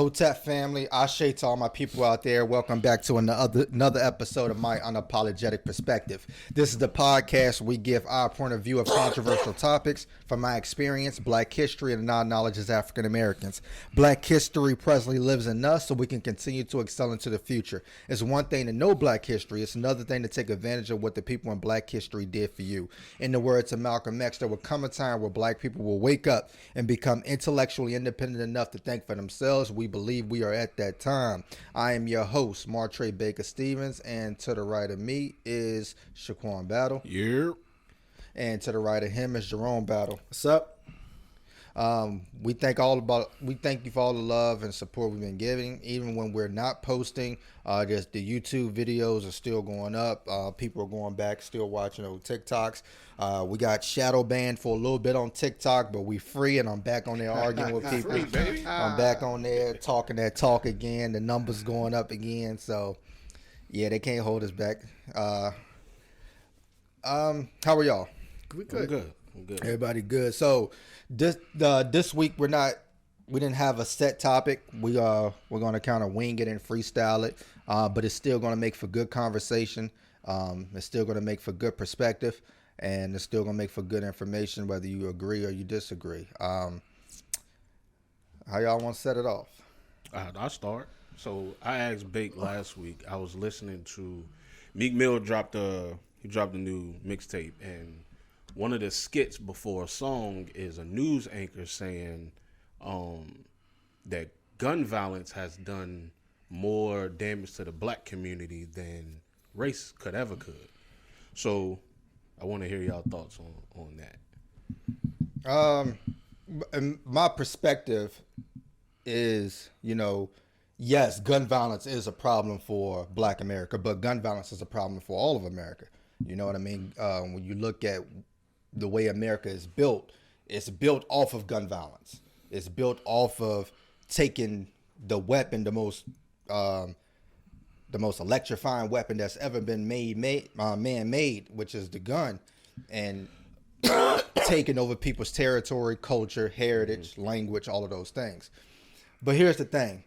Hotep family, Ashe to all my people out there. Welcome back to another episode of my Unapologetic Perspective. This is the podcast where we give our point of view of controversial topics. From my experience, Black history and non-knowledge as African Americans. Black history presently lives in us so we can continue to excel into the future. It's one thing to know Black history. It's another thing to take advantage of what the people in Black history did for you. In the words of Malcolm X, there will come a time where Black people will wake up and become intellectually independent enough to think for themselves. We believe we are at that time. I am your host, Martre Baker Stevens, and to the right of me is Shaquan Battle. Yeah. And to the right of him is Jerome Battle. What's up? We thank you for all the love and support we've been giving, even when we're not posting. Just the YouTube videos are still going up. People are going back, still watching old TikToks. We got shadow banned for a little bit on TikTok, but we free, and I'm back on there arguing with people. I'm back on there talking that talk again. The numbers going up again, so yeah, they can't hold us back. How are y'all? We good. I'm good. Everybody good. So this week we didn't have a set topic. We're gonna kind of wing it and freestyle it, but it's still gonna make for good conversation. It's still gonna make for good perspective, and it's still gonna make for good information, whether you agree or you disagree. How y'all want to set it off? I'll start. So I asked Bake last week. I was listening to Meek Mill dropped a new mixtape, and one of the skits before a song is a news anchor saying that gun violence has done more damage to the Black community than race could. So I want to hear y'all thoughts on that. My perspective is, yes, gun violence is a problem for Black America, but gun violence is a problem for all of America. You know what I mean? When you look at the way America is built, it's built off of gun violence. It's built off of taking the weapon, the most electrifying weapon that's ever been man-made, which is the gun, and taking over people's territory, culture, heritage, language, all of those things. But here's the thing.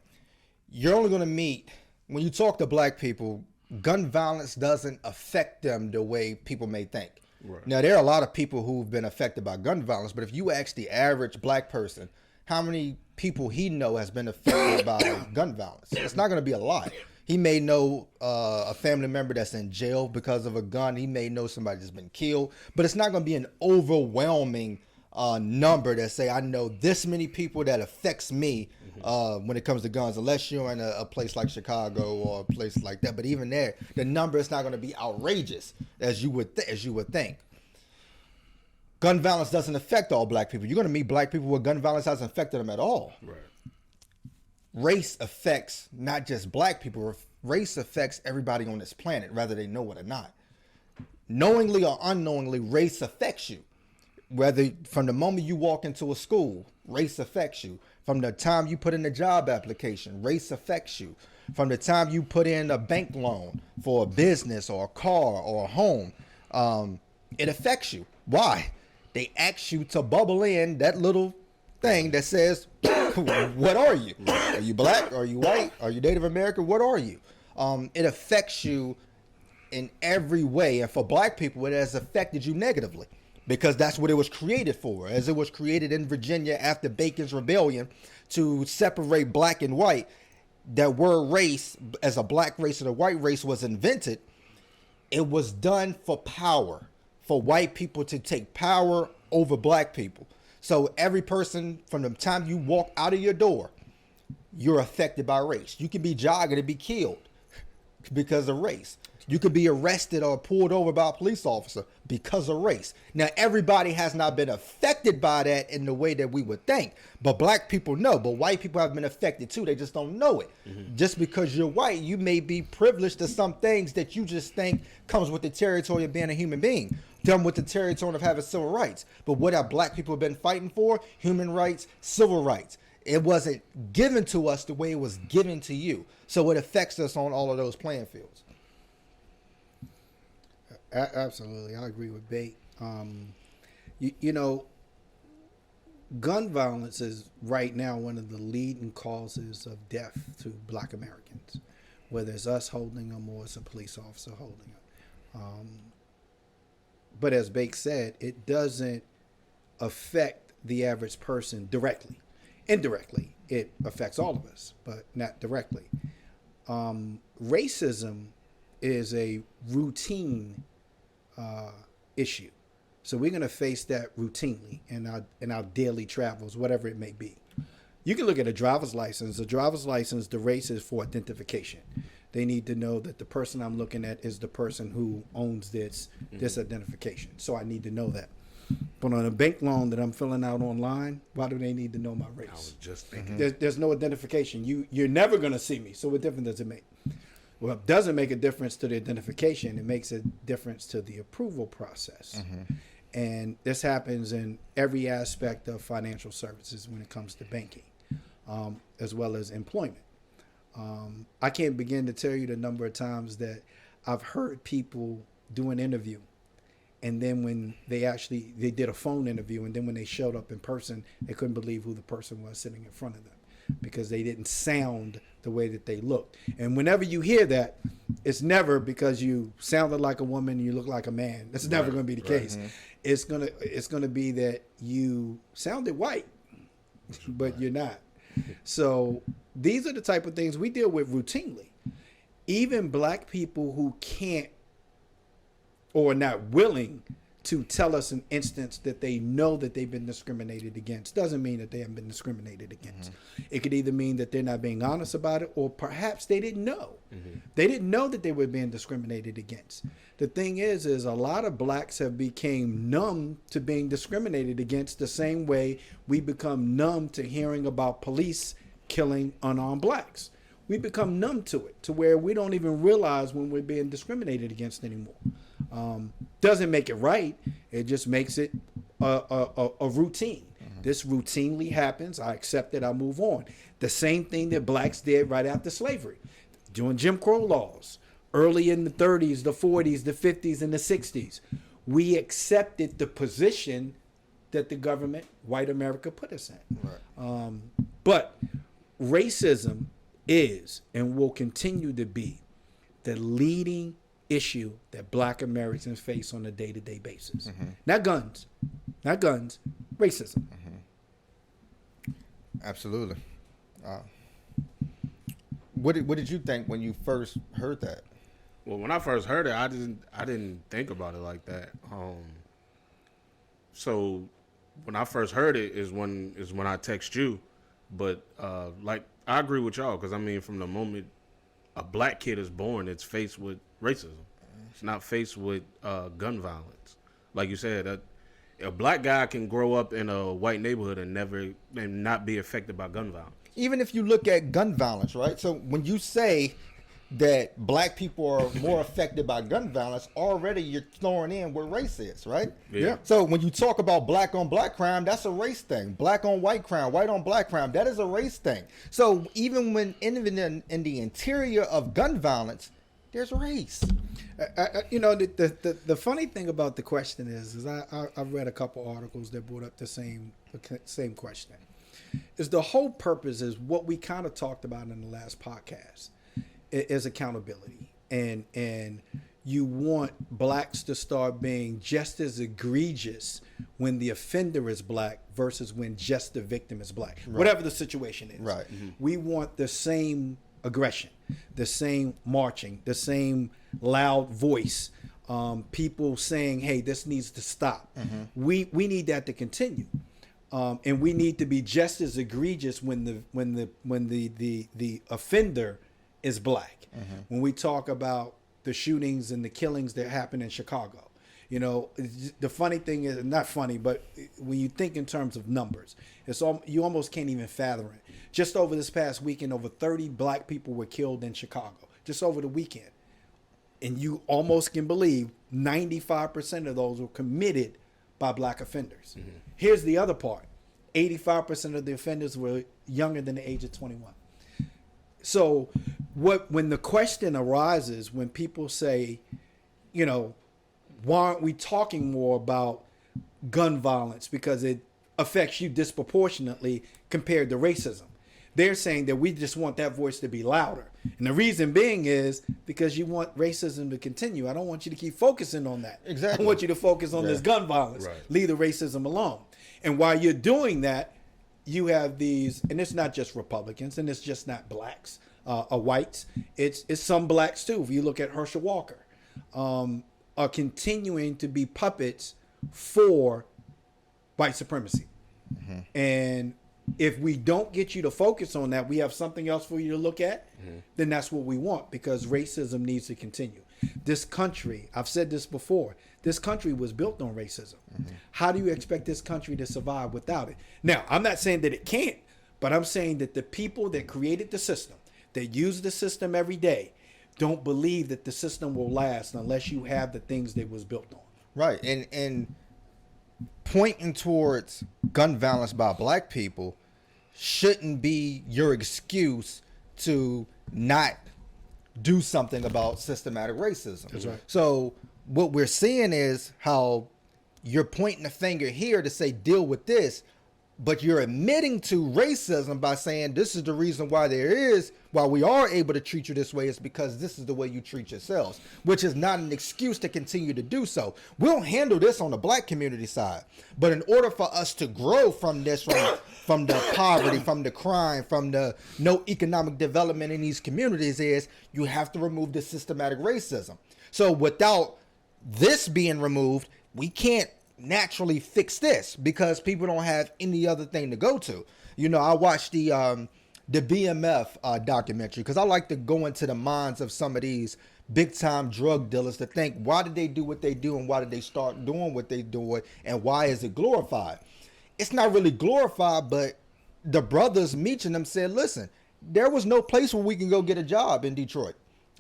You're only going to meet, when you talk to Black people, gun violence doesn't affect them the way people may think. Right. Now, there are a lot of people who've been affected by gun violence, but if you ask the average Black person how many people he know has been affected by gun violence, it's not going to be a lot. He may know a family member that's in jail because of a gun. He may know somebody that's been killed, but it's not going to be an overwhelming number that say, I know this many people that affects me when it comes to guns, unless you're in a place like Chicago or a place like that. But even there, the number is not going to be outrageous as you would think. Gun violence doesn't affect all Black people. You're going to meet Black people where gun violence hasn't affected them at all. Right. Race affects not just Black people. Race affects everybody on this planet, whether they know it or not. Knowingly or unknowingly, race affects you. Whether from the moment you walk into a school, race affects you. From the time you put in a job application, race affects you. From the time you put in a bank loan for a business or a car or a home, it affects you. Why? They ask you to bubble in that little thing that says, what are you? Are you Black? Are you white? Are you Native American? What are you? It affects you in every way. And for Black people, it has affected you negatively, because that's what it was created for. As it was created in Virginia after Bacon's Rebellion to separate Black and white, that word race, as a Black race and a white race, was invented. It was done for power, for white people to take power over Black people. So every person, from the time you walk out of your door, you're affected by race. You can be jogging and be killed because of race. You could be arrested or pulled over by a police officer because of race. Now, everybody has not been affected by that in the way that we would think. But Black people know. But white people have been affected too. They just don't know it. Mm-hmm. Just because you're white, you may be privileged to some things that you just think comes with the territory of being a human being. Come with the territory of having civil rights. But what have Black people been fighting for? Human rights, civil rights. It wasn't given to us the way it was given to you. So it affects us on all of those playing fields. Absolutely, I agree with Bate. You know, gun violence is right now one of the leading causes of death to Black Americans, whether it's us holding them or it's a police officer holding them. But as Bake said, it doesn't affect the average person directly. Indirectly, it affects all of us, but not directly. Racism is a routine issue. So we're going to face that routinely in our daily travels, whatever it may be. You can look at a driver's license. A driver's license, the race is for identification. They need to know that the person I'm looking at is the person who owns this identification. So I need to know that. But on a bank loan that I'm filling out online, why do they need to know my race? I was just thinking. There's no identification. You're never going to see me. So what difference does it make? Well, it doesn't make a difference to the identification. It makes a difference to the approval process. And this happens in every aspect of financial services when it comes to banking, as well as employment. I can't begin to tell you the number of times that I've heard people do an interview, and then when they did a phone interview, and then when they showed up in person, they couldn't believe who the person was sitting in front of them because they didn't sound the way that they looked. And whenever you hear that, it's never because you sounded like a woman and you look like a man. That's never going to be the case. It's gonna be that you sounded white, but you're not. So these are the type of things we deal with routinely. Even Black people who can't or are not willing to tell us an instance that they know that they've been discriminated against doesn't mean that they haven't been discriminated against. It could either mean that they're not being honest about it, or perhaps they didn't know. They didn't know that they were being discriminated against. The thing is a lot of Blacks have become numb to being discriminated against the same way we become numb to hearing about police killing unarmed Blacks. We become numb to it, to where we don't even realize when we're being discriminated against anymore. Doesn't make it right. It just makes it a routine. This routinely happens. I accept it. I move on. The same thing that Blacks did right after slavery, doing Jim Crow laws, early in the 30s, the 40s, the 50s, and the 60s. We accepted the position that the government, white America, put us in. Right. But racism is and will continue to be the leading issue that Black Americans face on a day-to-day basis. Not guns, racism. Absolutely. What did you think when you first heard that? Well, when I first heard it, I didn't think about it like that. So when I first heard it is when I text you, but like I agree with y'all, because I mean, from the moment a Black kid is born, it's faced with racism. It's not faced with gun violence. Like you said, a Black guy can grow up in a white neighborhood and not be affected by gun violence. Even if you look at gun violence, right? So when you say that Black people are more affected by gun violence, already you're throwing in where race is, right? Yeah. So when you talk about Black on Black crime, that's a race thing. Black on white crime, white on Black crime, that is a race thing. So even when in the interior of gun violence, there's race. The funny thing about the question is I've read a couple articles that brought up the same question. Is the whole purpose is what we kind of talked about in the last podcast is accountability, and you want Blacks to start being just as egregious when the offender is Black versus when just the victim is Black, whatever the situation is. Right. We want the same aggression, the same marching, the same loud voice, people saying, "Hey, this needs to stop." We need that to continue, and we need to be just as egregious when the offender is Black. When we talk about the shootings and the killings that happened in Chicago, the funny thing is, not funny, but when you think in terms of numbers, you almost can't even fathom it. Just over this past weekend, over 30 Black people were killed in Chicago, just over the weekend. And you almost can believe 95% of those were committed by Black offenders. Here's the other part. 85% of the offenders were younger than the age of 21. So when the question arises, when people say, why aren't we talking more about gun violence because it affects you disproportionately compared to racism. They're saying that we just want that voice to be louder. And the reason being is because you want racism to continue. I don't want you to keep focusing on that. Exactly. I want you to focus on this gun violence. Right. Leave the racism alone. And while you're doing that, you have these, and it's not just Republicans, and it's just not blacks or whites. It's some blacks too. If you look at Herschel Walker, are continuing to be puppets for white supremacy. Mm-hmm. And if we don't get you to focus on that, we have something else for you to look at, then that's what we want, because racism needs to continue. This country, I've said this before, this country was built on racism. Mm-hmm. How do you expect this country to survive without it? Now, I'm not saying that it can't, but I'm saying that the people that created the system, that use the system every day, don't believe that the system will last unless you have the things that it was built on. Right. And pointing towards gun violence by black people shouldn't be your excuse to not do something about systematic racism. That's right. So what we're seeing is how you're pointing a finger here to say deal with this, but you're admitting to racism by saying this is the reason why why we are able to treat you this way is because this is the way you treat yourselves, which is not an excuse to continue to do so. We'll handle this on the black community side, but in order for us to grow from this, from the poverty, from the crime, from the no economic development in these communities, is you have to remove the systematic racism. So without this being removed, we can't naturally fix this because people don't have any other thing to go to. You know, I watched the BMF documentary because I like to go into the minds of some of these big time drug dealers to think, why did they do what they do and why did they start doing what they do and why is it glorified? It's not really glorified, but the brothers Meach and them said, listen, there was no place where we can go get a job in Detroit.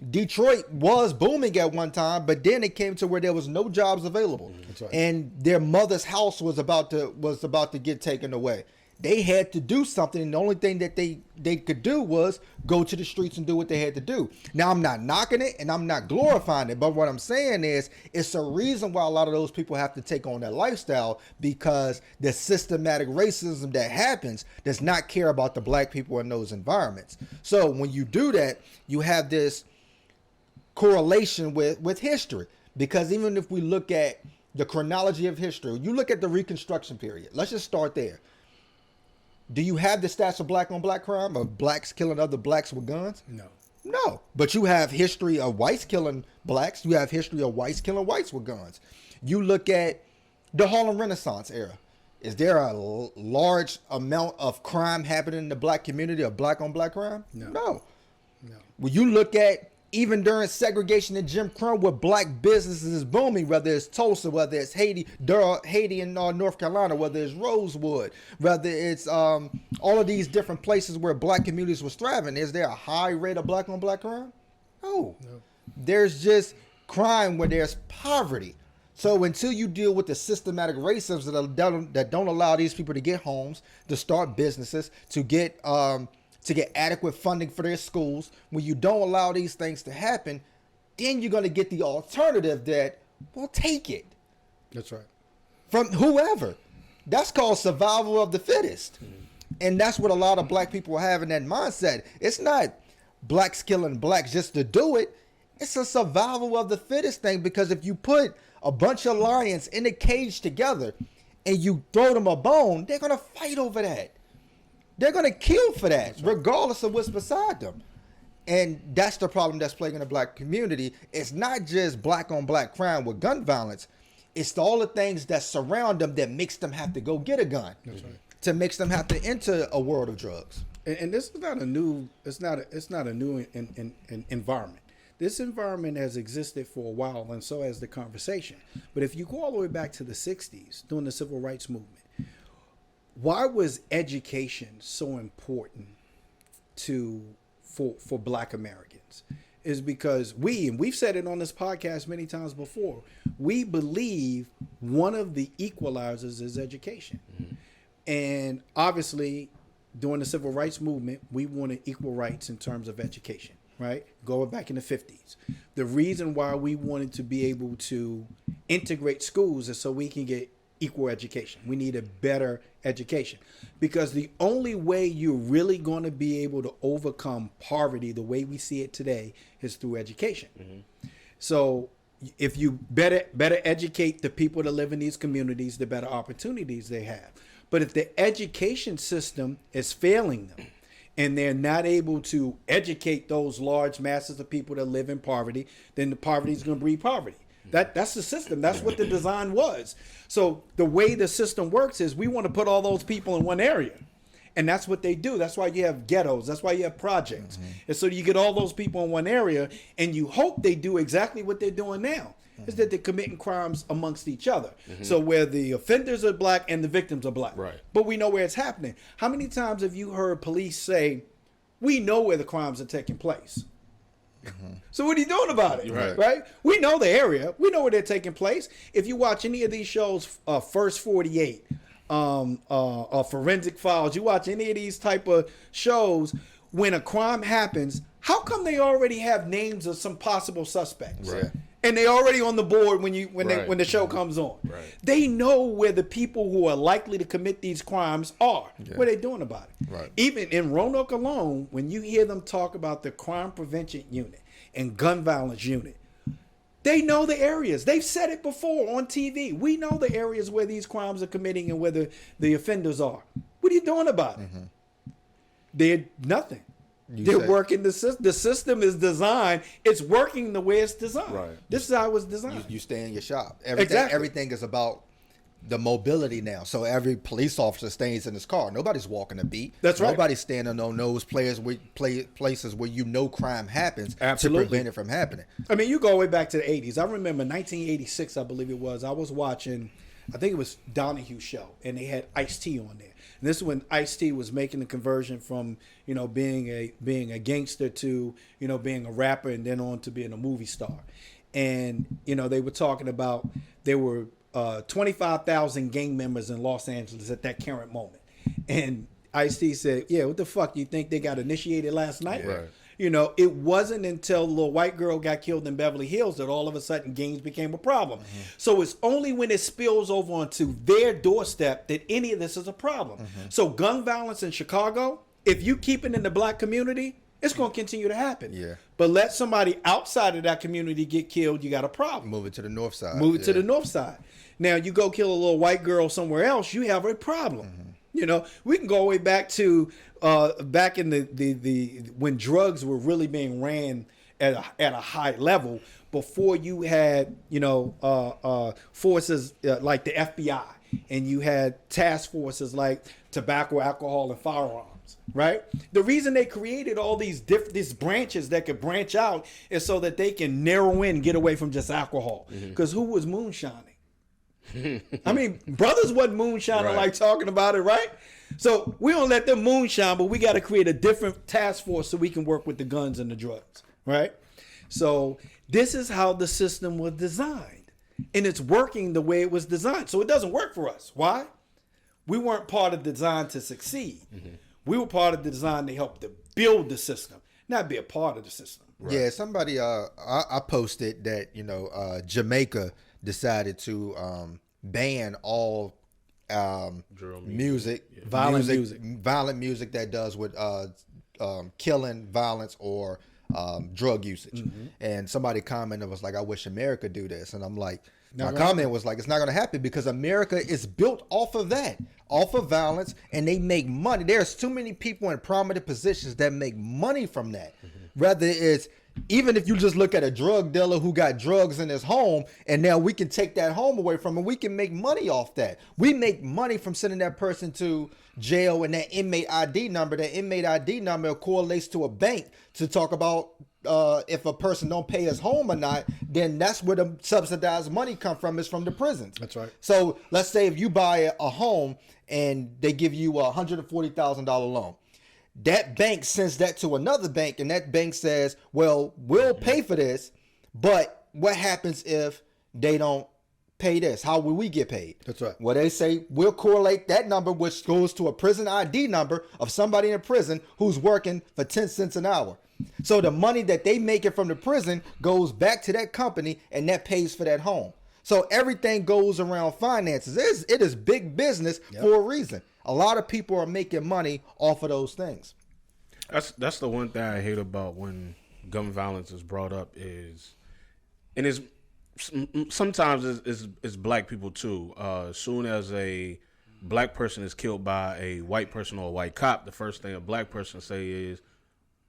Detroit was booming at one time, but then it came to where there was no jobs available. That's right. And their mother's house was about to get taken away. They had to do something, and the only thing that they could do was go to the streets and do what they had to do. Now, I'm not knocking it and I'm not glorifying it, but what I'm saying is it's a reason why a lot of those people have to take on that lifestyle, because the systematic racism that happens does not care about the black people in those environments. So when you do that, you have this correlation with history, because even if we look at the chronology of history, you look at the Reconstruction period. Let's just start there. Do you have the stats of black on black crime, of blacks killing other blacks with guns? No. But you have history of whites killing blacks. You have history of whites killing whites with guns. You look at the Harlem Renaissance era. Is there a large amount of crime happening in the black community of black on black crime? No. When you look at even during segregation and Jim Crow, where black businesses is booming, whether it's Tulsa, whether it's Haiti in North Carolina, whether it's Rosewood, whether it's all of these different places where black communities was thriving, is there a high rate of black on black crime? No. There's just crime where there's poverty. So until you deal with the systematic racism that don't allow these people to get homes, to start businesses, to get adequate funding for their schools, when you don't allow these things to happen, then you're going to get the alternative that will take it. That's right. From whoever. That's called survival of the fittest. And that's what a lot of black people have in that mindset. It's not blacks killing blacks just to do it. It's a survival of the fittest thing, because if you put a bunch of lions in a cage together and you throw them a bone, they're going to fight over that. They're going to kill for that, regardless of what's beside them. And that's the problem that's plaguing the black community. It's not just black on black crime with gun violence. It's all the things that surround them that makes them have to go get a gun. That's right. To makes them have to enter a world of drugs. And this is not a new. It's not a new environment. This environment has existed for a while, and so has the conversation. But if you go all the way back to the '60s, during the civil rights movement, why was education so important for black Americans? Is because we've said it on this podcast many times before, we believe one of the equalizers is education. Mm-hmm. And obviously, during the civil rights movement, we wanted equal rights in terms of education, right? Going back in the 50s. The reason why we wanted to be able to integrate schools is so we can get equal education. We need a better education, because the only way you're really going to be able to overcome poverty the way we see it today is through education. So if you better educate the people that live in these communities, the better opportunities they have. But if the education system is failing them, and they're not able to educate those large masses of people that live in poverty, then the poverty is going to breed poverty. That's the system. That's what the design was. So the way the system works is we want to put all those people in one area. And that's what they do. That's why you have ghettos. That's why you have projects. And so you get all those people in one area, and you hope they do exactly what they're doing now, is that they're committing crimes amongst each other. So where the offenders are black and the victims are black. Right. But we know where it's happening. How many times have you heard police say, we know where the crimes are taking place? So what are you doing about it? Right? We know the area. We know where they're taking place. If you watch any of these shows, First 48, Forensic Files, you watch any of these type of shows, when a crime happens, how come they already have names of some possible suspects? Right. And they already on the board when the show comes on. Right. They know where the people who are likely to commit these crimes are. What are they doing about it? Right. Even in Roanoke alone, when you hear them talk about the crime prevention unit and gun violence unit, they know the areas. They've said it before on TV. We know the areas where these crimes are committing and where the offenders are. What are you doing about it? They're nothing. They're working the system. The system is designed. It's working the way it's designed. Right. This is how it was designed. You stay in your shop. Exactly. Everything is about the mobility now. So every police officer stays in his car. Nobody's walking a beat. That's right. Nobody's standing on those places where you know crime happens Absolutely. to prevent it from happening. I mean, you go way back to the 80s. I remember 1986, I believe it was. I was watching, I think it was Donahue show, and they had Ice-T on there. And this is when Ice-T was making the conversion from, being a gangster to, being a rapper, and then on to being a movie star. And, they were talking about there were 25,000 gang members in Los Angeles at that current moment. And Ice-T said, yeah, what the fuck? You think they got initiated last night? Right. It wasn't until a little white girl got killed in Beverly Hills that all of a sudden gangs became a problem. So it's only when it spills over onto their doorstep that any of this is a problem. So gun violence in Chicago, if you keep it in the black community, it's going to continue to happen. Yeah. But let somebody outside of that community get killed, you got a problem. Move it to the north side. Move it to the north side. Now, you go kill a little white girl somewhere else, you have a problem. We can go all the way back to back in the when drugs were really being ran at a high level, before you had forces like the FBI, and you had task forces like tobacco, alcohol, and firearms. Right. The reason they created all these branches that could branch out is so that they can narrow in, get away from just alcohol. Because who was moonshining? I mean, brothers wasn't moonshining like talking about it, right? So we don't let them moonshine, but we got to create a different task force so we can work with the guns and the drugs, right? So this is how the system was designed, and it's working the way it was designed. So it doesn't work for us. Why? We weren't part of the design to succeed. We were part of the design to help to build the system, not be a part of the system. Right. Yeah, somebody I posted that Jamaica decided to ban all music, Violent music that does with killing, violence, or drug usage. And somebody commented was like, "I wish America do this," and I'm like, my comment was like, it's not going to happen, because America is built off of that, off of violence, and they make money. There's too many people in prominent positions that make money from that. Rather, it's even if you just look at a drug dealer who got drugs in his home, and now we can take that home away from him, we can make money off that. We make money from sending that person to jail, and that inmate ID number correlates to a bank to talk about if a person don't pay his home or not, then that's where the subsidized money come from, is from the prisons. That's right. So let's say if you buy a home and they give you a $140,000 loan, that bank sends that to another bank, and that bank says, well, we'll pay for this, but what happens if they don't pay this? How will we get paid? That's right. Well, they say we'll correlate that number, which goes to a prison ID number of somebody in a prison who's working for 10 cents an hour. So the money that they make it from the prison goes back to that company, and that pays for that home. So everything goes around finances. It is big business for a reason. A lot of people are making money off of those things. That's the one thing I hate about when gun violence is brought up is, and it's sometimes it's black people too. As soon as a black person is killed by a white person or a white cop, the first thing a black person say is,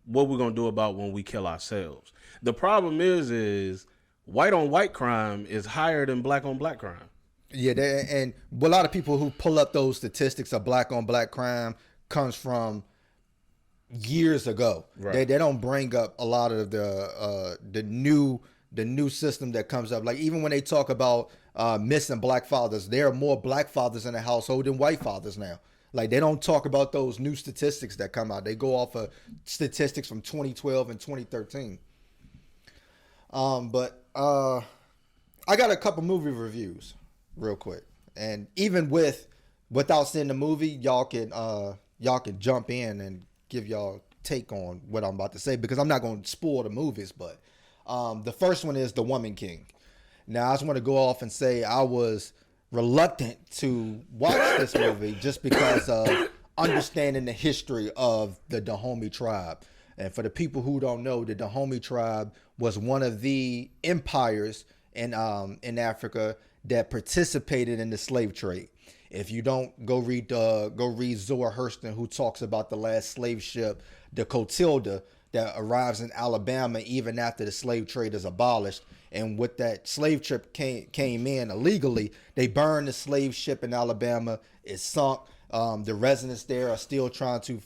"What we gonna do about when we kill ourselves?" The problem is white on white crime is higher than black on black crime. Yeah, and a lot of people who pull up those statistics of black on black crime comes from years ago. Right. They don't bring up a lot of the new system that comes up. Like even when they talk about missing black fathers, there are more black fathers in the household than white fathers now. Like they don't talk about those new statistics that come out. They go off of statistics from 2012 and 2013. But I got a couple movie reviews real quick, and even without seeing the movie, y'all can jump in and give y'all take on what I'm about to say, because I'm not going to spoil the movies. But the first one is The Woman King. Now I just want to go off and say I was reluctant to watch this movie just because of understanding the history of the Dahomey tribe. And for the people who don't know, the Dahomey tribe was one of the empires in Africa that participated in the slave trade. If you don't, go read Zora Hurston, who talks about the last slave ship, the Cotilda, that arrives in Alabama even after the slave trade is abolished. And with that slave ship came in illegally, they burned the slave ship in Alabama. It sunk. The residents there are still trying to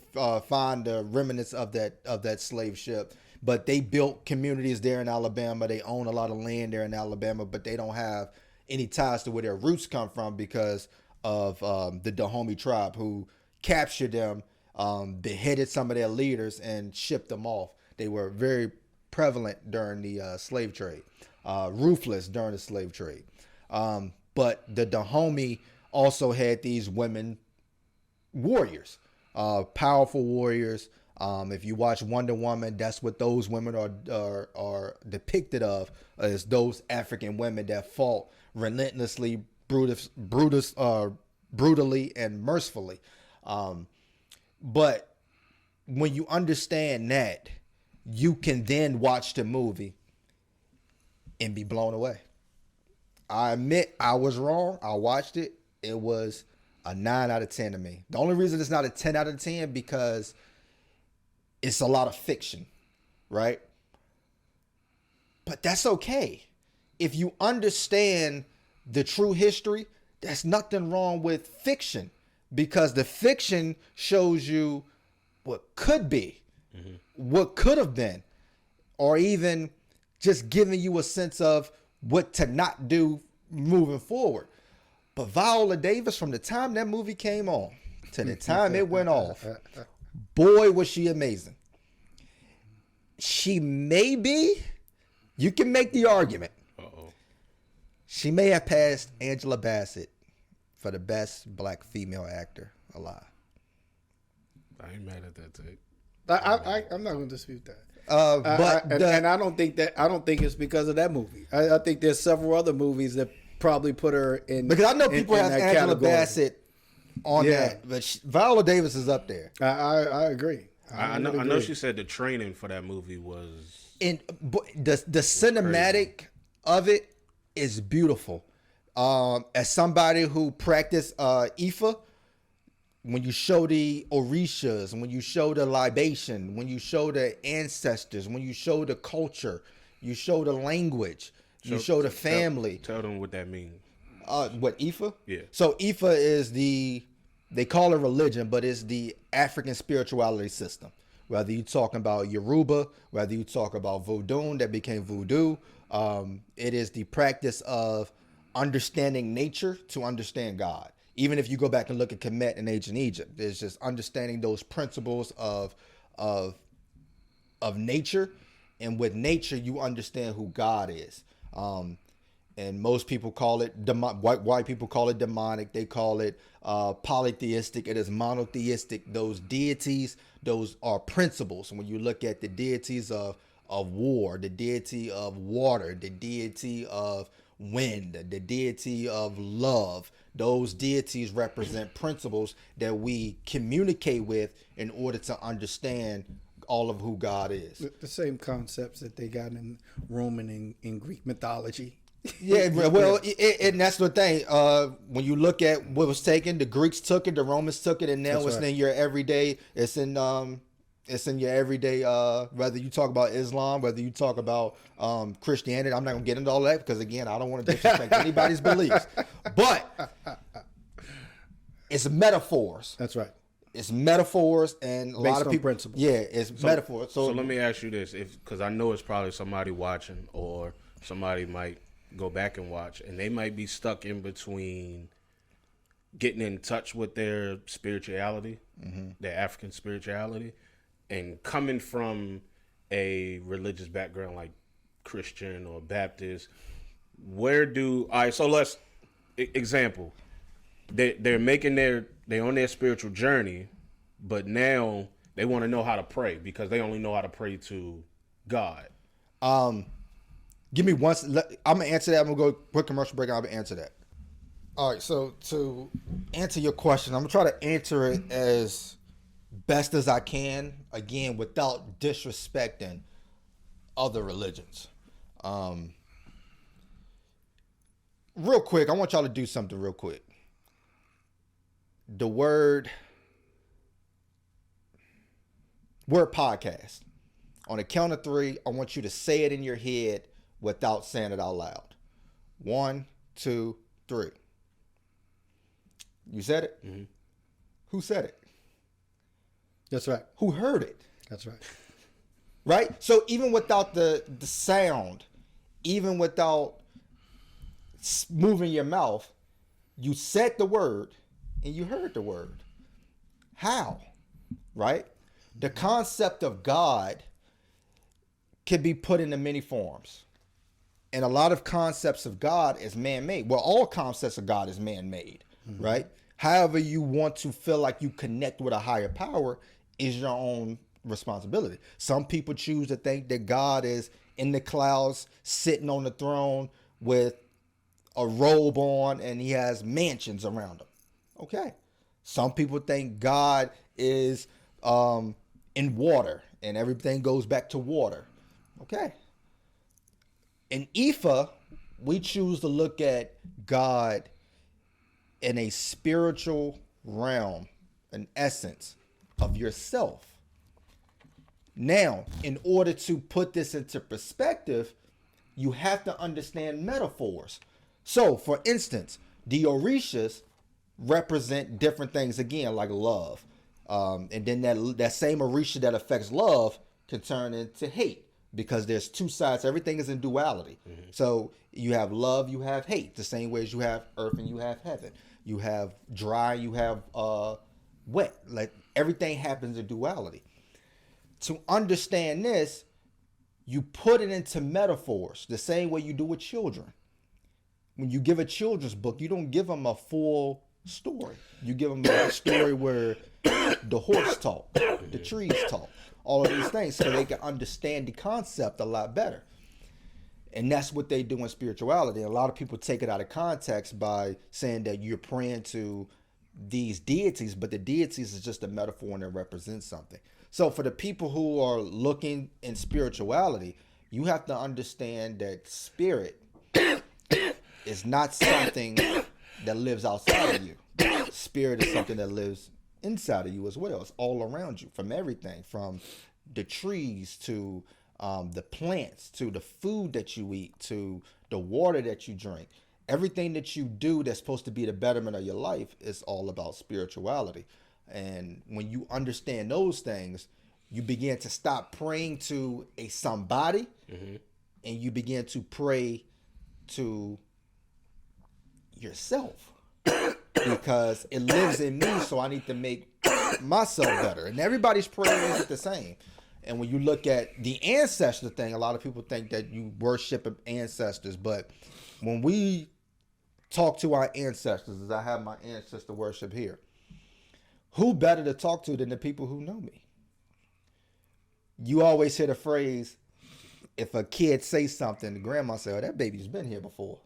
find the remnants of that slave ship. But they built communities there in Alabama. They own a lot of land there in Alabama, but they don't have any ties to where their roots come from because of the Dahomey tribe, who captured them, beheaded some of their leaders, and shipped them off. They were very prevalent during the slave trade, ruthless during the slave trade. But the Dahomey also had these women warriors, powerful warriors. If you watch Wonder Woman, that's what those women are depicted of, as those African women that fought relentlessly, brutally, and mercifully. But when you understand that, you can then watch the movie and be blown away. I admit I was wrong. I watched it. It was a 9 out of 10 to me. The only reason it's not a 10 out of 10 because it's a lot of fiction, right? But that's okay. If you understand the true history, there's nothing wrong with fiction, because the fiction shows you what could be, what could have been, or even just giving you a sense of what to not do moving forward. But Viola Davis, from the time that movie came on to the time it went off, boy, was she amazing. She may be, you can make the argument, she may have passed Angela Bassett for the best black female actor alive. I ain't mad at that take. I'm not going to dispute that. And I don't think it's because of that movie. I think there's several other movies that probably put her in, because I know people have Angela category. Bassett on that, but Viola Davis is up there. I agree. I know she said the training for that movie was, and the cinematic of it is beautiful. As somebody who practiced Ifa, when you show the orishas, when you show the libation, when you show the ancestors, when you show the culture, you show the language, you show the family. Tell them what that means. What, Ifa? Yeah. So Ifa is they call it religion, but it's the African spirituality system. Whether you talking about Yoruba, whether you talk about Vodun that became Voodoo, it is the practice of understanding nature to understand God. Even if you go back and look at Kemet in ancient Egypt, there's just understanding those principles of nature, and with nature you understand who God is. And most people call it white people call it demonic. They call it polytheistic. It is monotheistic. Those deities, those are principles. When you look at the deities of war, the deity of water, the deity of wind, the deity of love. Those deities represent principles that we communicate with in order to understand all of who God is. The same concepts that they got in Roman and in Greek mythology. Yeah, well, and that's the thing. When you look at what was taken, the Greeks took it, the Romans took it, and now it's in your everyday. It's in your everyday. Whether you talk about Islam, whether you talk about Christianity, I'm not gonna get into all that because again, I don't want to disrespect anybody's beliefs. But it's metaphors. That's right. It's metaphors, and a lot of people. Principles. Yeah, it's metaphors. So let me ask you this, because I know it's probably somebody watching, or somebody might go back and watch, and they might be stuck in between getting in touch with their spirituality, their African spirituality, and coming from a religious background like Christian or Baptist. So let's example. They're on their spiritual journey, but now they want to know how to pray because they only know how to pray to God. Give me one. I'm gonna answer that. I'm gonna go quick commercial break. And I'm gonna answer that. All right. So to answer your question, I'm gonna try to answer it as best as I can. Again, without disrespecting other religions. Real quick, I want y'all to do something real quick. The word podcast. On a count of 3, I want you to say it in your head without saying it out loud. 1, 2, 3. You said it? Mm-hmm. Who said it? That's right. Who heard it? That's right. Right? So even without the sound, even without moving your mouth, you said the word and you heard the word. How? Right? The concept of God can be put into many forms. And a lot of concepts of God is man-made. Well, all concepts of God is man-made, right? However you want to feel like you connect with a higher power is your own responsibility. Some people choose to think that God is in the clouds, sitting on the throne with a robe on, and he has mansions around him. Okay. Some people think God is in water, and everything goes back to water. Okay. In Ifa, we choose to look at God in a spiritual realm, an essence of yourself. Now, in order to put this into perspective, you have to understand metaphors. So, for instance, the Orishas represent different things, again, like love. And then that same Orisha that affects love can turn into hate. Because there's two sides. Everything is in duality. Mm-hmm. So you have love, you have hate. The same way as you have earth and you have heaven. You have dry, you have wet. Like everything happens in duality. To understand this, you put it into metaphors. The same way you do with children. When you give a children's book, you don't give them a full story. You give them a story where the horse talk, the trees talk. All of these things so they can understand the concept a lot better. And that's what they do in spirituality. A lot of people take it out of context by saying that you're praying to these deities, but the deities is just a metaphor and it represents something. So for the people who are looking in spirituality, you have to understand that spirit is not something that lives outside of you. Spirit is something that lives inside of you as well. It's all around you, from everything, from the trees to the plants, to the food that you eat, to the water that you drink. Everything that you do that's supposed to be the betterment of your life is all about spirituality. And when you understand those things, you begin to stop praying to a somebody, and you begin to pray to yourself. Because it lives in me, so I need to make myself better. And everybody's prayer isn't the same. And when you look at the ancestor thing, a lot of people think that you worship ancestors. But when we talk to our ancestors, as I have my ancestor worship here, who better to talk to than the people who know me? You always hear the phrase, if a kid says something, the grandma say, oh, that baby's been here before.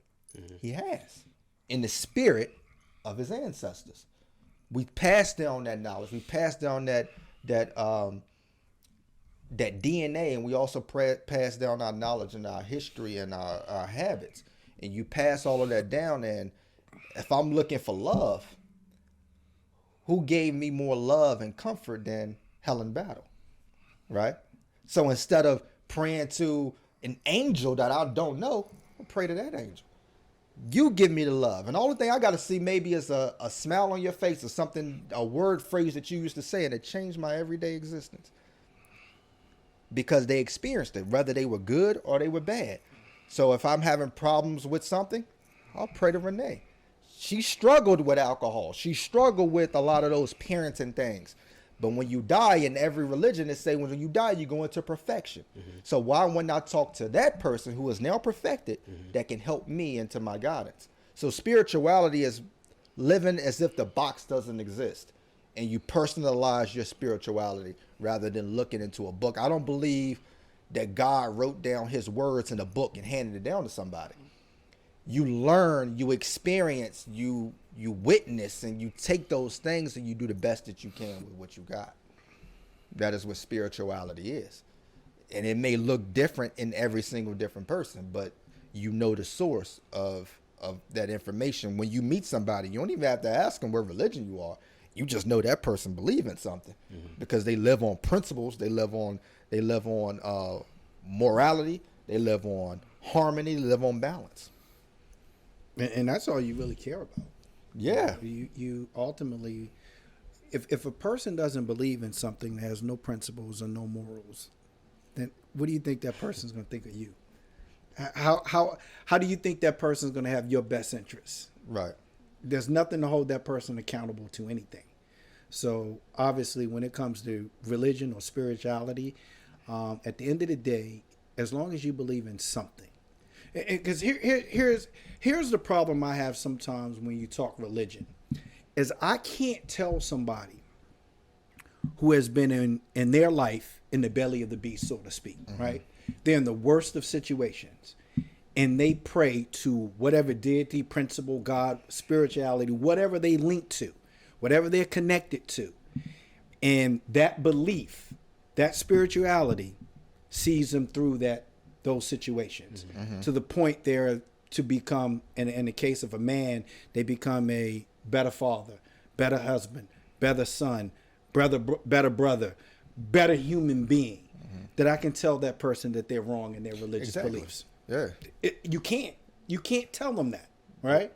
He has, in the spirit of his ancestors. We passed down that knowledge. We passed down that DNA, and we also pass down our knowledge and our history and our habits. And you pass all of that down, and if I'm looking for love, who gave me more love and comfort than Helen Battle, right? So instead of praying to an angel that I don't know, I'll pray to that angel. You give me the love. And the only thing I got to see maybe is a smile on your face or something, a word phrase that you used to say, and it changed my everyday existence. Because they experienced it, whether they were good or they were bad. So if I'm having problems with something, I'll pray to Renee. She struggled with alcohol. She struggled with a lot of those parenting things. But when you die, in every religion, they say when you die, you go into perfection. So why wouldn't I talk to that person who is now perfected that can help me into my guidance? So spirituality is living as if the box doesn't exist. And you personalize your spirituality rather than looking into a book. I don't believe that God wrote down his words in a book and handed it down to somebody. You learn, you experience, you witness, and you take those things and you do the best that you can with what you got. That is what spirituality is. And it may look different in every single different person, but you know the source of that information. When you meet somebody, you don't even have to ask them what religion you are. You just know that person believes in something because they live on principles. They live on morality. They live on harmony. They live on balance. And that's all you really care about. Yeah. You ultimately, if a person doesn't believe in something that has no principles and no morals, then what do you think that person's going to think of you? How do you think that person's going to have your best interests? Right. There's nothing to hold that person accountable to anything. So obviously, when it comes to religion or spirituality, at the end of the day, as long as you believe in something, because here's the problem I have sometimes when you talk religion, is I can't tell somebody who has been in their life in the belly of the beast, so to speak, right? They're in the worst of situations. And they pray to whatever deity, principle, God, spirituality, whatever they link to, whatever they're connected to. And that belief, that spirituality sees them through those situations to the point there to become, in the case of a man, they become a better father, better husband, better son, better brother, better human being. That I can tell that person that they're wrong in their religious beliefs. Yeah. You can't tell them that, right?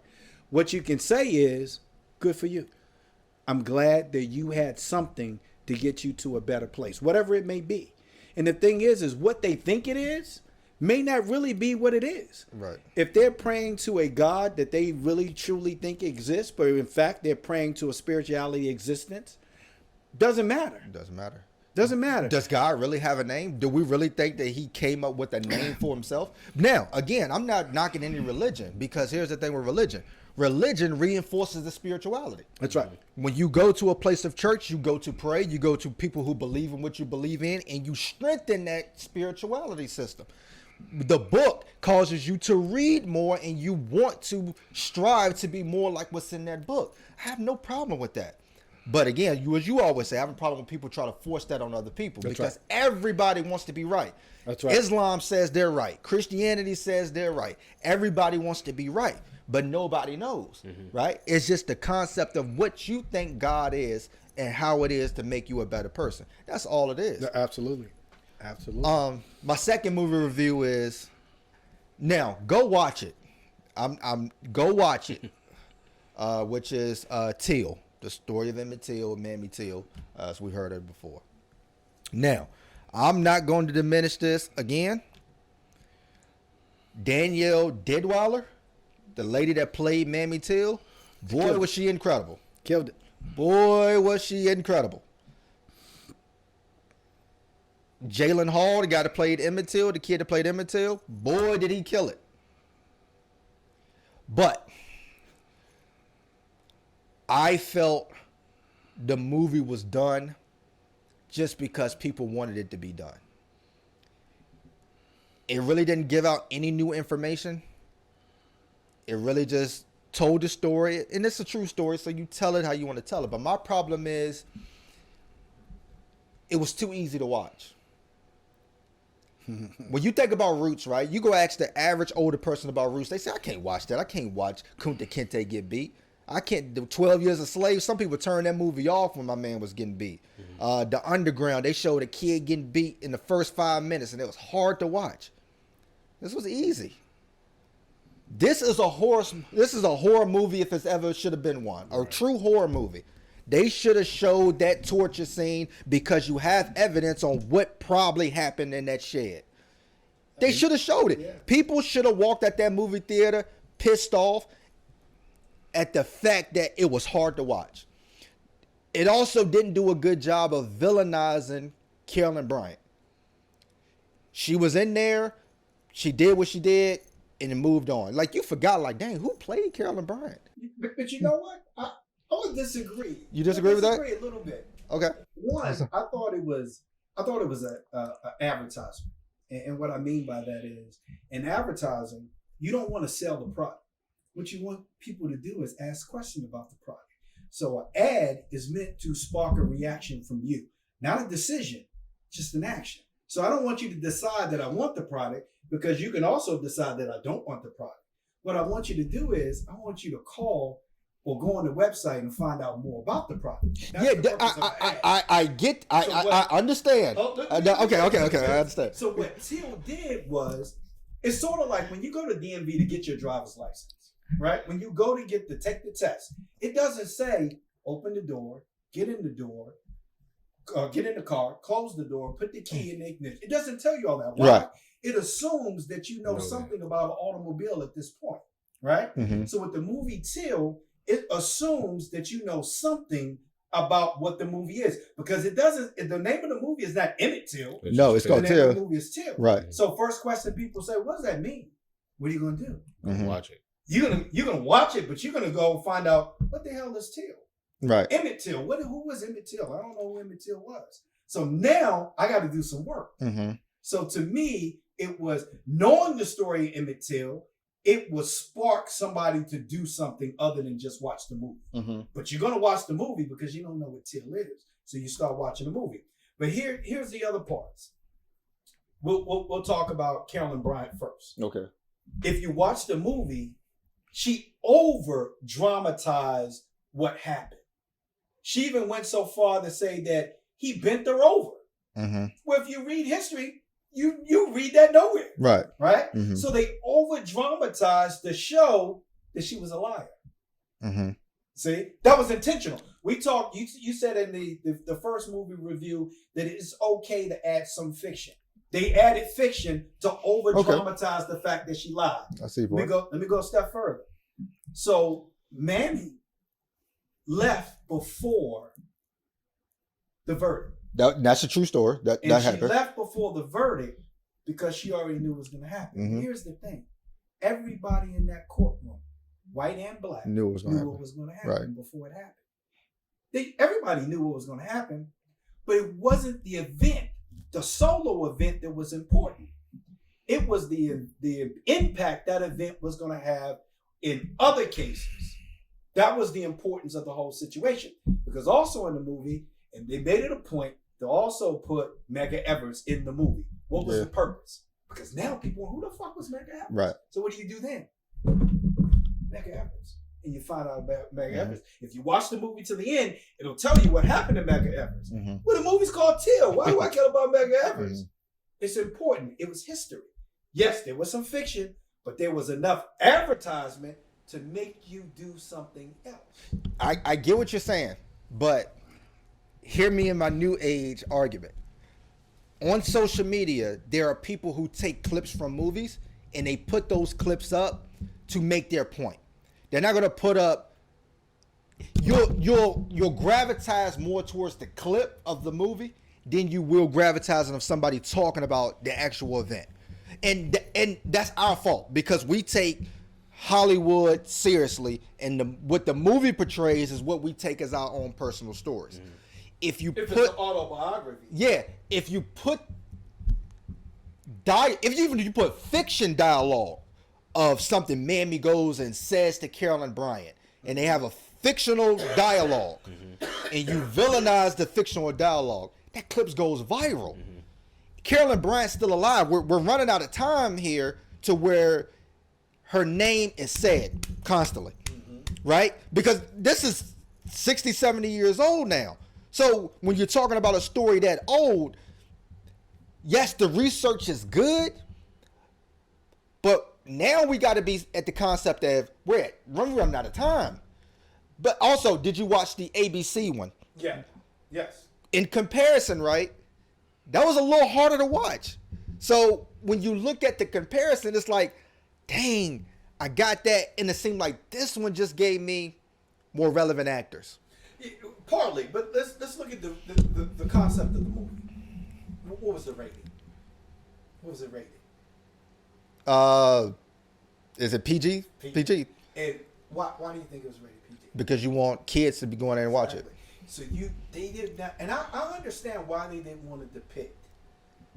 What you can say is, good for you. I'm glad that you had something to get you to a better place, whatever it may be. And the thing is what they think it is may not really be what it is. Right. If they're praying to a God that they really truly think exists, but in fact they're praying to a spirituality existence, doesn't matter. Doesn't matter. Doesn't matter. Does God really have a name? Do we really think that he came up with a name for himself? Now, again, I'm not knocking any religion, because here's the thing with religion. Religion reinforces the spirituality. That's right. When you go to a place of church, you go to pray, you go to people who believe in what you believe in, and you strengthen that spirituality system. The book causes you to read more, and you want to strive to be more like what's in that book. I have no problem with that. But again, as you always say, I have a problem when people try to force that on other people. That's because right. Everybody wants to be right. That's right. Islam says they're right. Christianity says they're right. Everybody wants to be right, but nobody knows, right? It's just the concept of what you think God is and how it is to make you a better person. That's all it is. Absolutely. Absolutely. My second movie review is, now go watch it. Go watch it, which is Till. The story of Emmett Till, Mammy Till, as we heard it before. Now, I'm not going to diminish this again. Danielle Deadweiler, the lady that played Mammy Till, boy, was she incredible. Killed it. Boy, was she incredible. Jalen Hall, the guy that played Emmett Till, the kid that played Emmett Till, boy, did he kill it. But I felt the movie was done just because people wanted it to be done. It really didn't give out any new information. It really just told the story, and it's a true story, so you tell it how you want to tell it. But my problem is, it was too easy to watch. When you think about Roots, right? You go ask the average older person about Roots, they say, I can't watch that. I can't watch Kunta Kinte get beat. I can't do 12 Years a Slave. Some people turned that movie off when my man was getting beat. The Underground, they showed a kid getting beat in the first 5 minutes, and it was hard to watch. This was easy. This is a horror movie if it's ever should have been one. A true horror movie. They should have showed that torture scene because you have evidence on what probably happened in that shed. They should have showed it. Yeah. People should have walked at that movie theater pissed off at the fact that it was hard to watch. It also didn't do a good job of villainizing Carolyn Bryant. She was in there, she did what she did, and it moved on. Like, you forgot, like, dang, who played Carolyn Bryant? But you know what? I would disagree. You disagree with that? I disagree a little bit. Okay. One, I thought it was a advertisement. And what I mean by that is, in advertising, you don't want to sell the product. What you want people to do is ask questions about the product. So an ad is meant to spark a reaction from you, not a decision, just an action. So I don't want you to decide that I want the product, because you can also decide that I don't want the product. What I want you to do is, I want you to call or go on the website and find out more about the product. That's I understand. Okay, I understand. So what Till did was, it's sort of like when you go to DMV to get your driver's license, right? When you go to take the test, it doesn't say open the door, get in the door, get in the car, close the door, put the key in the ignition. It doesn't tell you all that. Why? Right. It assumes that you know something about an automobile at this point, right? Mm-hmm. So with the movie Till, it assumes that you know something about what the movie is, because it doesn't. The name of the movie is not Emmett Till. No, it's called Till. The name of the movie is Till. Right. So first question people say, "What does that mean?" What are you gonna do? Watch it. You're gonna watch it, but you're gonna go find out what the hell is Till. Right. Emmett Till. Who was Emmett Till? I don't know who Emmett Till was. So now I got to do some work. Mm-hmm. So to me, it was knowing the story of Emmett Till. It would spark somebody to do something other than just watch the movie. Mm-hmm. But you're going to watch the movie because you don't know what Till is. So you start watching the movie. But here's the other parts. We'll talk about Carolyn Bryant first. Okay. If you watch the movie, she over-dramatized what happened. She even went so far to say that he bent her over. Mm-hmm. Well, if you read history, you read that nowhere. Right. Right? Mm-hmm. So they over-dramatized to show that she was a liar. Mm-hmm. See? That was intentional. We talked, you said in the first movie review that it's okay to add some fiction. They added fiction to over-dramatize the fact that she lied. I see. Let me go a step further. So Mammy left before the verdict. That's a true story. That happened. She left before the verdict because she already knew what was going to happen. Mm-hmm. Here's the thing. Everybody in that courtroom, white and black, knew what was going to happen before it happened. Everybody knew what was going to happen, but it wasn't the event, the solo event, that was important. It was the impact that event was going to have in other cases. That was the importance of the whole situation. Because also in the movie, and they made it a point to also put Medgar Evers in the movie. What was the purpose? Because now people, who the fuck was Medgar Evers? Right. So what do you do then? Medgar Evers. And you find out about Medgar Evers. If you watch the movie to the end, it'll tell you what happened to Medgar Evers. Mm-hmm. Well, the movie's called Till. Why do I care about Medgar Evers? Mm-hmm. It's important. It was history. Yes, there was some fiction, but there was enough advertisement to make you do something else. I get what you're saying, but hear me in my new age argument. On social media, there are people who take clips from movies and they put those clips up to make their point. They're not going to put up. You'll gravitize more towards the clip of the movie than you will gravitizing of somebody talking about the actual event. And that's our fault, because we take Hollywood seriously, and what the movie portrays is what we take as our own personal stories. Mm. If it's an autobiography. Yeah. If you put fiction dialogue of something Mammy goes and says to Carolyn Bryant, and they have a fictional dialogue, and you villainize the fictional dialogue, that clip goes viral. Carolyn Bryant's still alive. We're running out of time here to where her name is said constantly, right? Because this is 60, 70 years old now. So when you're talking about a story that old, yes, the research is good, but now we got to be at the concept of we're running out of time. But also, did you watch the ABC one? Yeah. Yes. In comparison, right? That was a little harder to watch. So when you look at the comparison, it's like, dang, I got that. And it seemed like this one just gave me more relevant actors. Partly, but let's look at the concept of the movie. What was the rating? What was it rated? Is it PG? PG. And why do you think it was rated PG? Because you want kids to be going there and watch it. So they did that, and I understand why they didn't want to depict.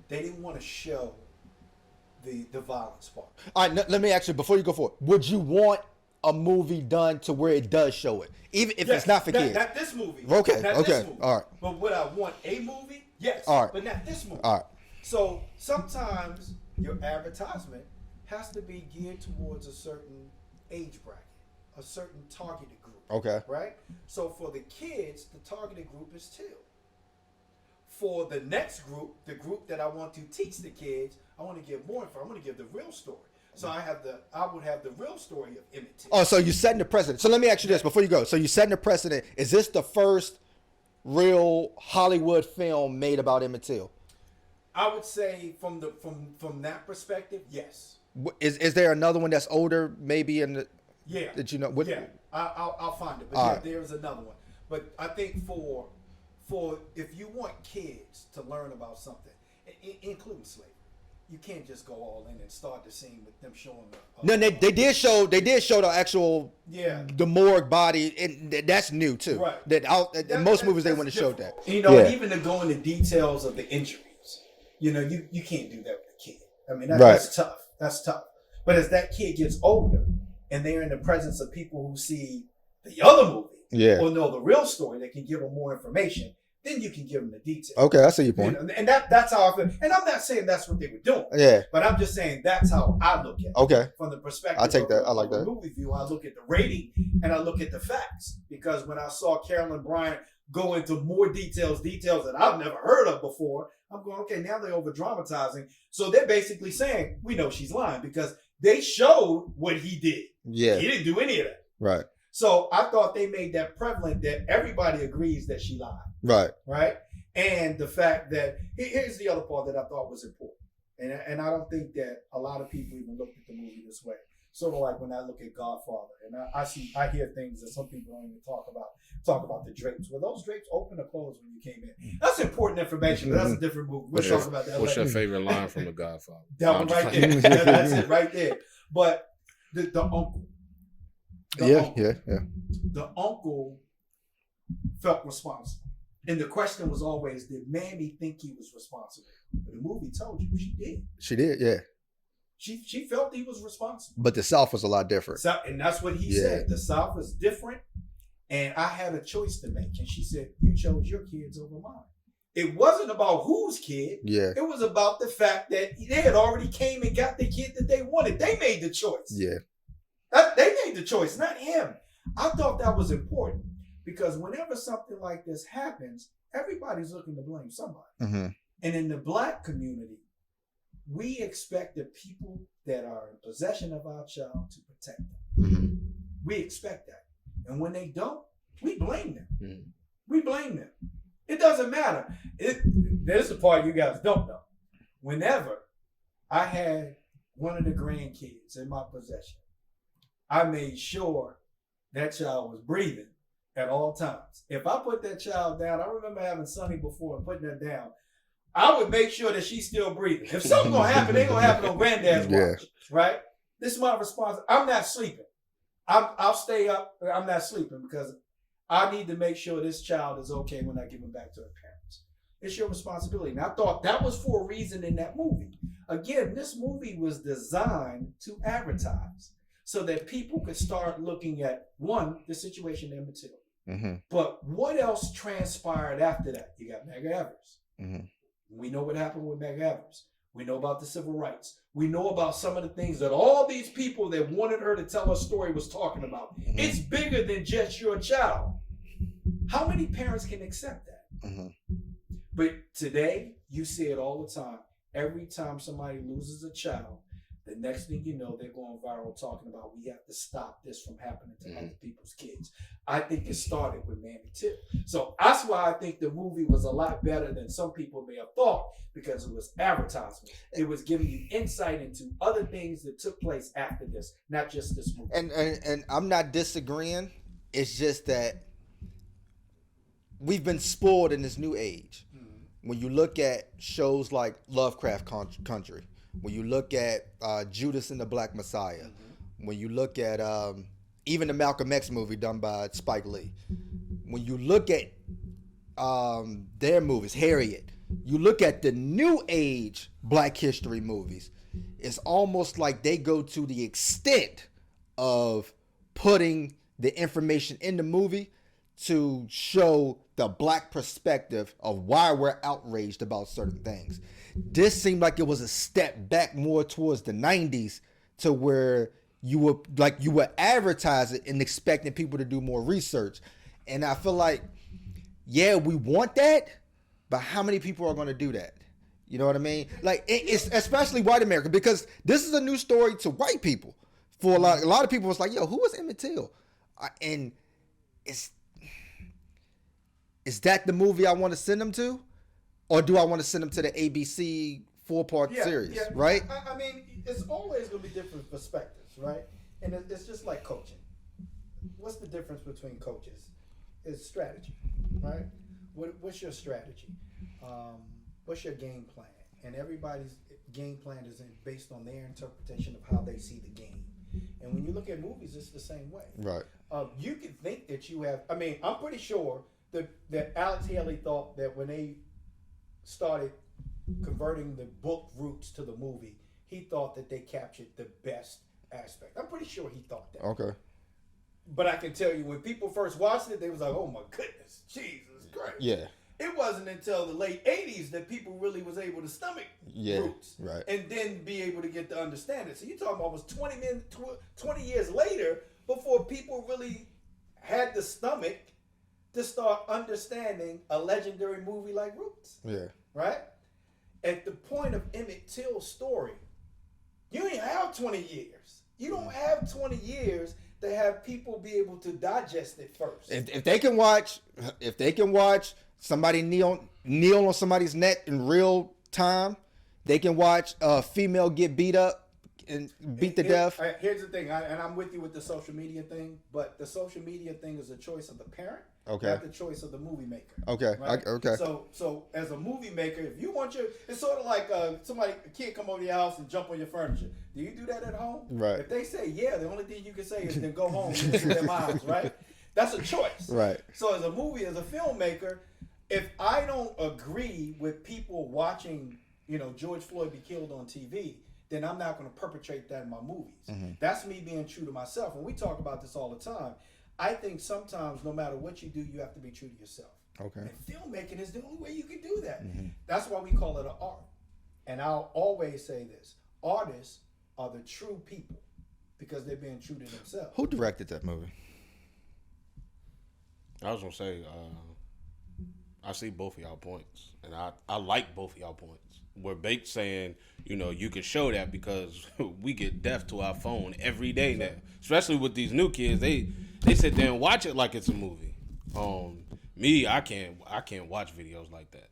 They didn't want to show the violence part. All right, let me ask you before you go forward. Would you want a movie done to where it does show it, even if it's not for kids? Not this movie. Okay, not okay, this movie. all right. But would I want a movie? Yes. All right. But not this movie. All right. So sometimes your advertisement has to be geared towards a certain age bracket, a certain targeted group. Okay. Right? So for the kids, the targeted group is 2. For the next group, the group that I want to teach the kids, I want to give more info. I want to give the real story. So I would have the real story of Emmett Till. Oh, so you're setting the precedent. So let me ask you this before you go. So you're setting the precedent. Is this the first real Hollywood film made about Emmett Till? I would say from that perspective, yes. Is there another one that's older, maybe in the? Yeah. That you know? What, yeah. I'll find it. But right. There's another one. But I think for if you want kids to learn about something, including slavery, you can't just go all in and start the scene with them showing the. No, they did show the actual the morgue body, and that's new too. Right. In most movies they wouldn't have showed that. You know, even to go into details of the injuries, you know, you can't do that with a kid. I mean, that's tough. That's tough. But as that kid gets older and they're in the presence of people who see the other movie or know the real story, that can give them more information, then you can give them the details. Okay, I see your point. And that's how I feel. And I'm not saying that's what they were doing. Yeah. But I'm just saying that's how I look at it. Okay. From the perspective I take that. I like of that. movie view, I look at the rating and I look at the facts. Because when I saw Carolyn Bryant go into more details that I've never heard of before, I'm going, okay, now they're over dramatizing. So they're basically saying, we know she's lying because they showed what he did. Yeah. He didn't do any of that. Right. So I thought they made that prevalent that everybody agrees that she lied. Right. Right. And the fact that here's the other part that I thought was important. And I don't think that a lot of people even looked at the movie this way. Sort of like when I look at Godfather and I hear things that some people don't even talk about the drapes. Were those drapes open or closed when you came in? That's important information, but that's a different movie. We'll talk about that What's later. your favorite line from The Godfather? That one right there. That's it right there. But the uncle. The uncle felt responsible. And the question was always, did Mammy think he was responsible? But the movie told you she did. She did, yeah. She felt he was responsible. But the South was a lot different. So, and that's what he said. The South is different, and I had a choice to make. And she said, you chose your kids over mine. It wasn't about whose kid. Yeah. It was about the fact that they had already came and got the kid that they wanted. They made the choice. Yeah. They made the choice, not him. I thought that was important because whenever something like this happens, everybody's looking to blame somebody. Mm-hmm. And in the Black community, we expect the people that are in possession of our child to protect them. Mm-hmm. We expect that. And when they don't, we blame them. Mm-hmm. We blame them. It doesn't matter. There's the part you guys don't know. Whenever I had one of the grandkids in my possession, I made sure that child was breathing at all times. If I put that child down, I remember having Sonny before and putting her down, I would make sure that she's still breathing. If something's going to happen, it ain't going to happen on granddad's watch, right? This is my response. I'm not sleeping. I'll stay up. I'm not sleeping because I need to make sure this child is okay when I give him back to her parents. It's your responsibility. And I thought that was for a reason in that movie. Again, this movie was designed to advertise so that people could start looking at, one, the situation in Emmett Till. Mm-hmm. But what else transpired after that? You got Medgar Evers. Mm-hmm. We know what happened with Medgar Evers. We know about the civil rights. We know about some of the things that all these people that wanted her to tell her story was talking about. Mm-hmm. It's bigger than just your child. How many parents can accept that? Mm-hmm. But today, you see it all the time. Every time somebody loses a child, the next thing you know, they're going viral talking about, we have to stop this from happening to other people's kids. I think it started with Mammy Till. So that's why I think the movie was a lot better than some people may have thought, because it was advertisement. It was giving you insight into other things that took place after this, not just this movie. And I'm not disagreeing. It's just that we've been spoiled in this new age. When you look at shows like Lovecraft Country, when you look at Judas and the Black Messiah, when you look at even the Malcolm X movie done by Spike Lee, when you look at their movies, Harriet, you look at the new age Black history movies, it's almost like they go to the extent of putting the information in the movie to show the Black perspective of why we're outraged about certain things. This seemed like it was a step back more towards the 90s, to where you were advertising and expecting people to do more research. And I feel like, yeah, we want that, but how many people are going to do that? You know what I mean? Like, it's especially white America, because this is a new story to white people. For a lot of people, was like, yo, who was Emmett Till? And is that the movie I want to send them to? Or do I want to send them to the ABC 4-part series, right? I mean, it's always going to be different perspectives, right? And it's just like coaching. What's the difference between coaches? It's strategy, right? What's your strategy? What's your game plan? And everybody's game plan is based on their interpretation of how they see the game. And when you look at movies, it's the same way. Right. You can think that you have, I mean, I'm pretty sure that Alex Haley thought that when they started converting the book roots to the movie, he thought that they captured the best aspect. I'm pretty sure he thought that. Okay. But I can tell you, when people first watched it, they was like, oh my goodness, Jesus Christ. Yeah. It wasn't until the late 80s that people really was able to stomach roots. Right. And then be able to get to understand it. So you're talking about almost 20 years later before people really had the stomach to start understanding a legendary movie like Roots. Yeah. Right? At the point of Emmett Till's story, you ain't have 20 years. You don't have 20 years to have people be able to digest it first. If they can watch somebody kneel on somebody's neck in real time, they can watch a female get beat up and beat to death. Here's the thing, and I'm with you with the social media thing, but the social media thing is a choice of the parent, not the choice of the movie maker. Okay, right? okay. So as a movie maker, if you want it's sort of like a kid come over to your house and jump on your furniture. Do you do that at home? Right. If they say yeah, the only thing you can say is then go home and see their minds, right? That's a choice. Right. So as a filmmaker, if I don't agree with people watching, George Floyd be killed on TV, then I'm not going to perpetrate that in my movies. Mm-hmm. That's me being true to myself. And we talk about this all the time. I think sometimes no matter what you do, you have to be true to yourself. Okay. And filmmaking is the only way you can do that. Mm-hmm. That's why we call it an art. And I'll always say this. Artists are the true people because they're being true to themselves. Who directed that movie? I was going to say, I see both of y'all points. And I like both of y'all points. Where Bake's saying, you can show that because we get deaf to our phone every day now. Especially with these new kids, they sit there and watch it like it's a movie. Me, I can't watch videos like that.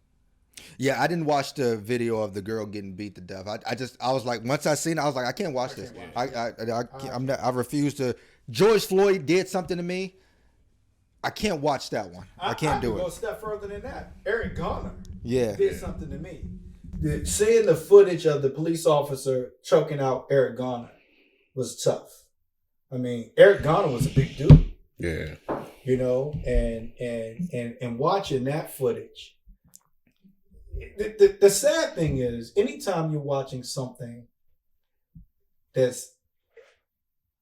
Yeah, I didn't watch the video of the girl getting beat to death. I was like, once I seen it, I was like, I can't watch this. I refuse to. George Floyd did something to me. I can't watch that one. I can't do it. Go a step further than that. Eric Garner did something to me. Seeing the footage of the police officer choking out Eric Garner was tough. I mean, Eric Garner was a big dude. Yeah. And watching that footage, the sad thing is, anytime you're watching something that's,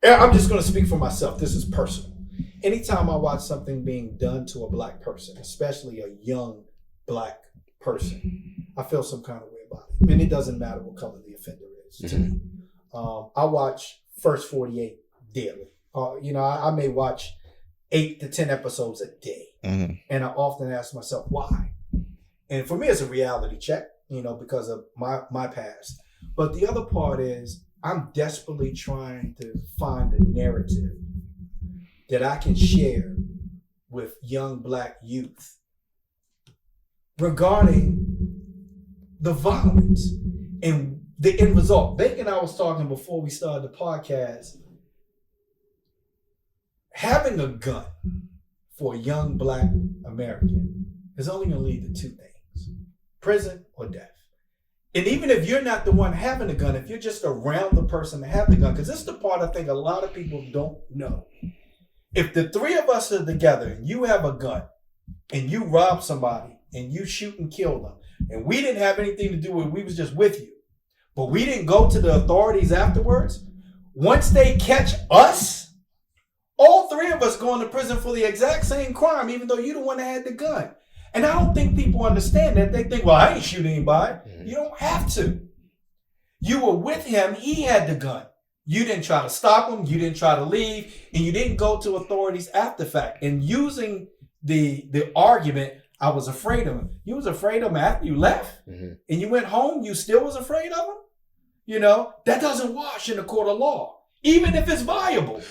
I'm just going to speak for myself. This is personal. Anytime I watch something being done to a black person, especially a young black person, I feel some kind of way about it. And it doesn't matter what color the offender is to me. I watch First 48 daily. I may watch 8 to 10 episodes a day. And I often ask myself, why? And for me, it's a reality check, because of my past. But the other part is, I'm desperately trying to find a narrative that I can share with young black youth regarding the violence and the end result. Bacon and I was talking before we started the podcast. Having a gun for a young black American is only going to lead to 2 things: prison or death. And even if you're not the one having the gun, if you're just around the person to have the gun, because this is the part I think a lot of people don't know. If the 3 of us are together and you have a gun and you rob somebody and you shoot and kill them, and we didn't have anything to do with it, we was just with you, but we didn't go to the authorities afterwards, once they catch us, all 3 of us going to prison for the exact same crime, even though you're the one that had the gun. And I don't think people understand that. They think, well, I ain't shooting anybody. You don't have to. You were with him. He had the gun. You didn't try to stop him. You didn't try to leave. And you didn't go to authorities after fact. And using the argument, I was afraid of him. You was afraid of him after you left? And you went home, you still was afraid of him? That doesn't wash in the court of law, even if it's viable.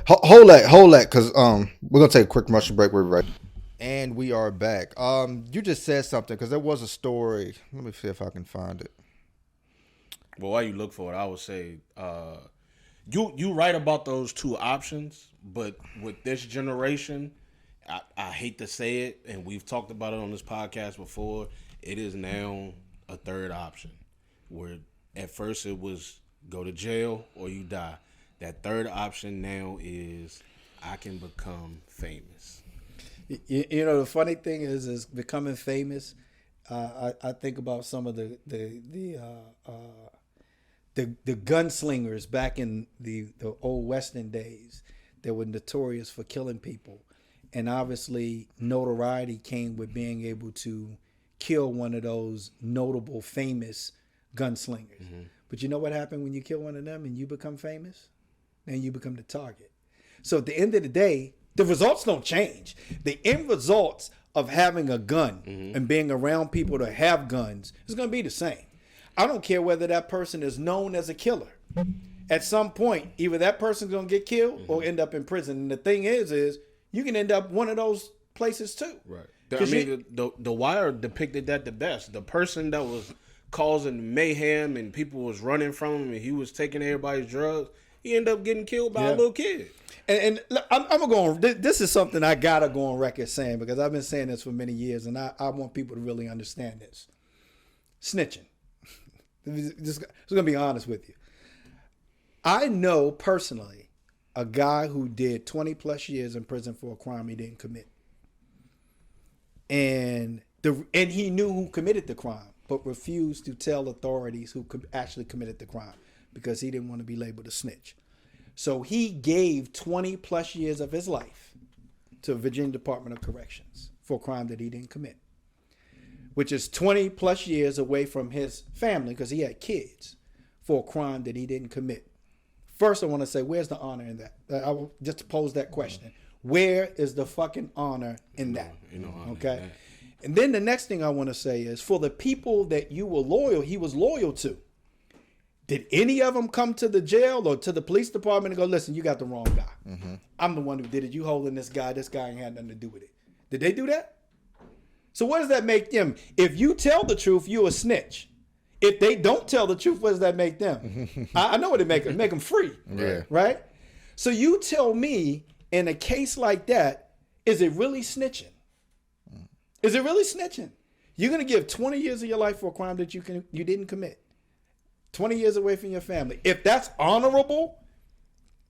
Hold that, because we're going to take a quick commercial break. We're right. And we are back. You just said something, because there was a story. Let me see if I can find it. Well, while you look for it, I would say you right about those 2 options, but with this generation, I hate to say it, and we've talked about it on this podcast before, it is now a 3rd option, where at first it was go to jail or you die. That 3rd option now is I can become famous. The funny thing is becoming famous. I think about some of the gunslingers back in the old Western days that were notorious for killing people, and obviously notoriety came with being able to kill one of those notable, famous gunslingers. But you know what happened when you kill one of them and you become famous? Then you become the target. So at the end of the day, the results don't change. The end results of having a gun and being around people that have guns is going to be the same. I don't care whether that person is known as a killer. At some point, either that person's going to get killed or end up in prison. And the thing is you can end up one of those places too. Right. I mean, the Wire depicted that the best. The person that was causing mayhem and people was running from him and he was taking everybody's drugs, he ended up getting killed by a little kid. And I'm going to go on. This is something I got to go on record saying, because I've been saying this for many years, and I want people to really understand this. Snitching. Just going to be honest with you. I know personally a guy who did 20 plus years in prison for a crime he didn't commit. And he knew who committed the crime, but refused to tell authorities who actually committed the crime because he didn't want to be labeled a snitch. So he gave 20 plus years of his life to Virginia Department of Corrections for a crime that he didn't commit, which is 20 plus years away from his family because he had kids, for a crime that he didn't commit. First, I want to say, where's the honor in that? I will just pose that question. Where is the fucking honor in that? Okay. And then the next thing I want to say is, for the people that he was loyal to, did any of them come to the jail or to the police department and go, listen, you got the wrong guy. I'm the one who did it. You holding this guy ain't had nothing to do with it. Did they do that? So what does that make them? If you tell the truth, you a snitch. If they don't tell the truth, what does that make them? I know what it make them. Make them free. Yeah. Right? So you tell me, in a case like that, is it really snitching? Is it really snitching? You're going to give 20 years of your life for a crime that you didn't commit. 20 years away from your family. If that's honorable,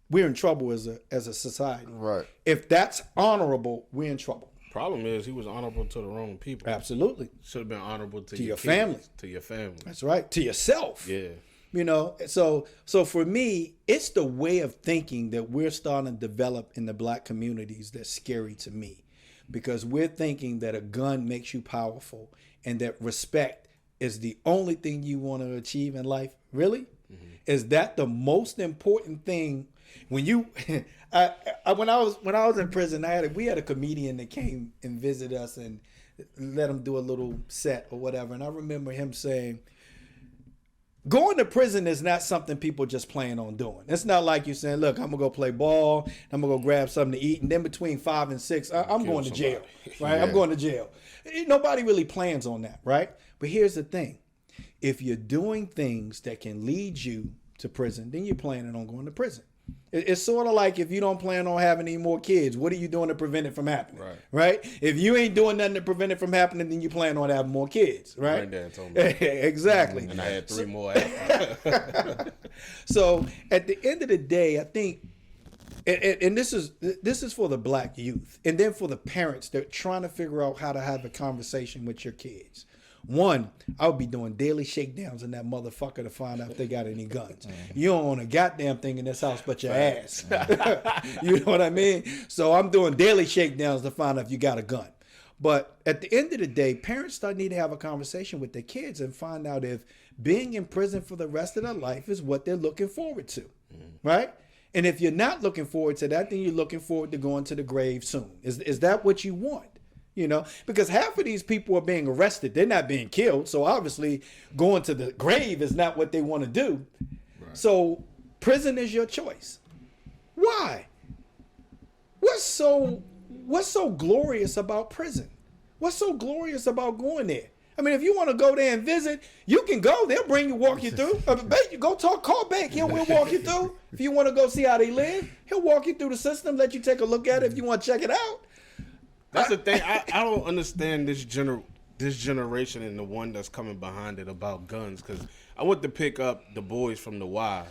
we're in trouble as a society. Right. If that's honorable, we're in trouble. Problem is, he was honorable to the wrong people. Absolutely. Should have been honorable to your kids, family. to your family. That's right. To yourself. Yeah. You know, so for me, it's the way of thinking that we're starting to develop in the black communities that's scary to me, because we're thinking that a gun makes you powerful and that respect is the only thing you want to achieve in life. Really? Mm-hmm. Is that the most important thing? When you, when I was in prison, we had a comedian that came and visited us and let him do a little set or whatever, and I remember him saying, going to prison is not something people just plan on doing. It's not like you saying, look, I'm going to go play ball, I'm going to go grab something to eat, and then between 5 and 6, I'm going to jail, right? Yeah. I'm going to jail. Nobody really plans on that, right? But here's the thing. If you're doing things that can lead you to prison, then you're planning on going to prison. It's sort of like if you don't plan on having any more kids, what are you doing to prevent it from happening? Right? If you ain't doing nothing to prevent it from happening, then you plan on having more kids, right? Granddad told me. Exactly. And I had 3 more after. So at the end of the day, I think, and this is for the black youth, and then for the parents that are trying to figure out how to have a conversation with your kids. One, I would be doing daily shakedowns in that motherfucker to find out if they got any guns. You don't own a goddamn thing in this house but your ass. You know what I mean? So I'm doing daily shakedowns to find out if you got a gun. But at the end of the day, parents need to have a conversation with their kids and find out if being in prison for the rest of their life is what they're looking forward to, right? And if you're not looking forward to that, then you're looking forward to going to the grave soon. Is that what you want? You know, because half of these people are being arrested. They're not being killed. So obviously going to the grave is not what they want to do. Right. So prison is your choice. Why? What's so glorious about prison? What's so glorious about going there? I mean, if you want to go there and visit, you can go. They'll walk you through. Call Bank. We'll walk you through. If you want to go see how they live, he'll walk you through the system, let you take a look at it if you want to check it out. That's the thing. I don't understand this generation and the one that's coming behind it about guns. Because I went to pick up the boys from the Y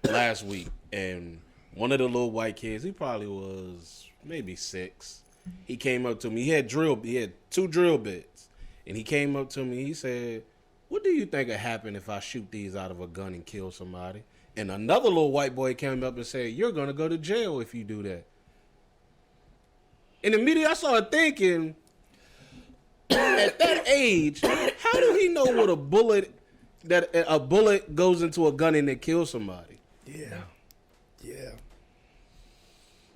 last week, and one of the little white kids, he probably was maybe 6. He came up to me. He had 2 drill bits, and he came up to me. He said, "What do you think would happen if I shoot these out of a gun and kill somebody?" And another little white boy came up and said, "You're gonna go to jail if you do that." And immediately I started thinking, at that age, how do he know what a bullet goes into a gun and it kills somebody? Yeah.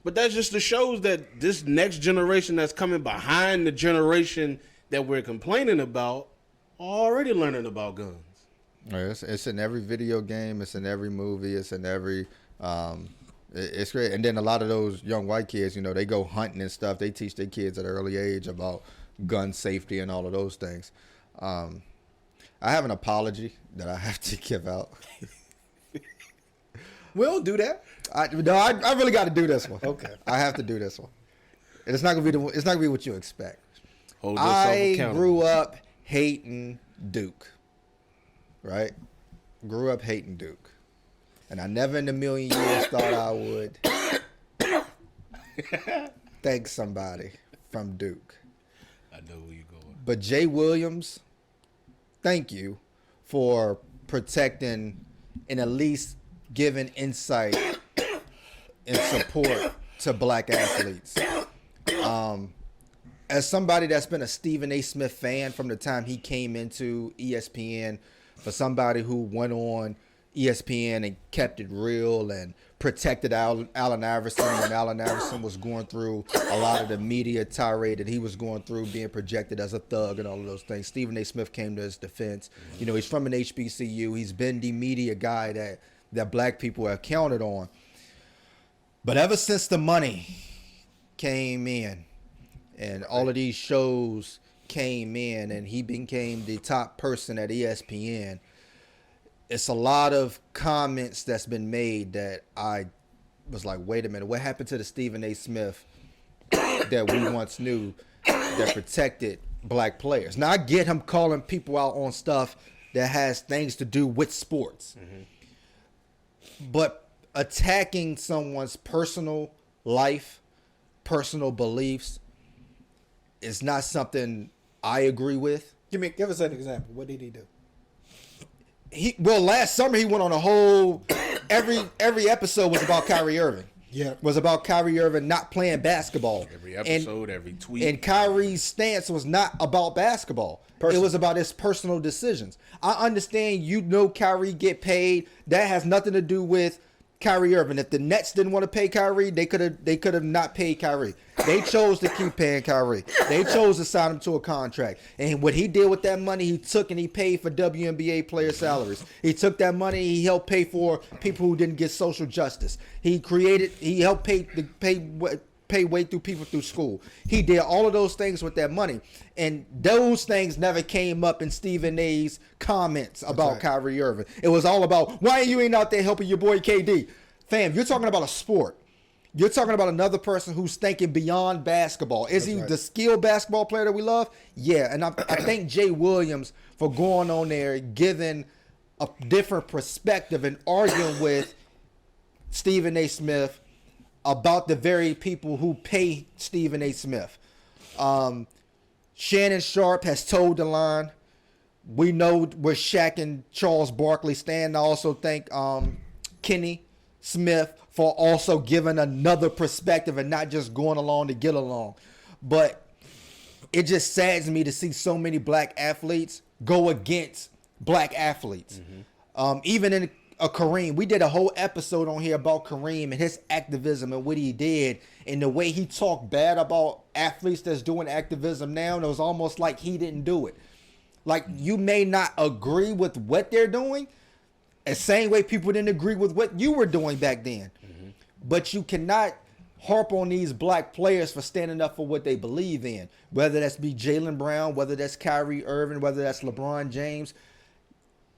But that just shows that this next generation that's coming behind the generation that we're complaining about are already learning about guns. It's in every video game. It's in every movie. It's in every... It's great. And then a lot of those young white kids, you know, they go hunting and stuff. They teach their kids at an early age about gun safety and all of those things. I have an apology that I have to give out. We'll do that. I really got to do this one. Okay. I have to do this one. And it's not gonna be what you expect. Hold yourself accountable. Grew up hating Duke. Right? Grew up hating Duke. And I never in a million years thought I would thank somebody from Duke. I know where you're going. But Jay Williams, thank you for protecting and at least giving insight and support to black athletes. As somebody that's been a Stephen A. Smith fan from the time he came into ESPN, for somebody who went on ESPN and kept it real and protected Allen Iverson when Allen Iverson was going through a lot of the media tirade that he was going through, being projected as a thug and all of those things. Stephen A. Smith came to his defense. You know, he's from an HBCU. He's been the media guy that black people have counted on. But ever since the money came in and all of these shows came in and he became the top person at ESPN, it's a lot of comments that's been made that I was like, wait a minute, what happened to the Stephen A. Smith that we once knew that protected black players? Now, I get him calling people out on stuff that has things to do with sports. Mm-hmm. But attacking someone's personal life, personal beliefs, it's not something I agree with. Give us an example. What did he do? Last summer he went on a whole every episode was about Kyrie Irving. Yeah. Was about Kyrie Irving not playing basketball. Every episode, every tweet. And Kyrie's stance was not about basketball. It was about his personal decisions. I understand, Kyrie get paid. That has nothing to do with Kyrie Irving. If the Nets didn't want to pay Kyrie, they could have not paid Kyrie. They chose to keep paying Kyrie. They chose to sign him to a contract. And what he did with that money, he took and he paid for WNBA player salaries. He took that money, he helped pay for people who didn't get social justice. He helped pay way through people through school. He did all of those things with that money. And those things never came up in Stephen A's comments about Kyrie Irving. It was all about, why you ain't out there helping your boy KD? Fam, you're talking about a sport. You're talking about another person who's thinking beyond basketball. Is he the skilled basketball player that we love? Yeah. And I thank Jay Williams for going on there, giving a different perspective and arguing with Stephen A. Smith about the very people who pay Stephen A. Smith. Shannon Sharp has told the line. We know where Shaq and Charles Barkley stand. I also thank Kenny Smith for also giving another perspective and not just going along to get along. But it just saddens me to see so many black athletes go against black athletes. Even in Kareem, we did a whole episode on here about Kareem and his activism and what he did and the way he talked bad about athletes that's doing activism now. And it was almost like he didn't do it. Like, you may not agree with what they're doing, the same way people didn't agree with what you were doing back then. But you cannot harp on these black players for standing up for what they believe in, whether that's be Jaylen Brown, whether that's Kyrie Irving, whether that's LeBron James.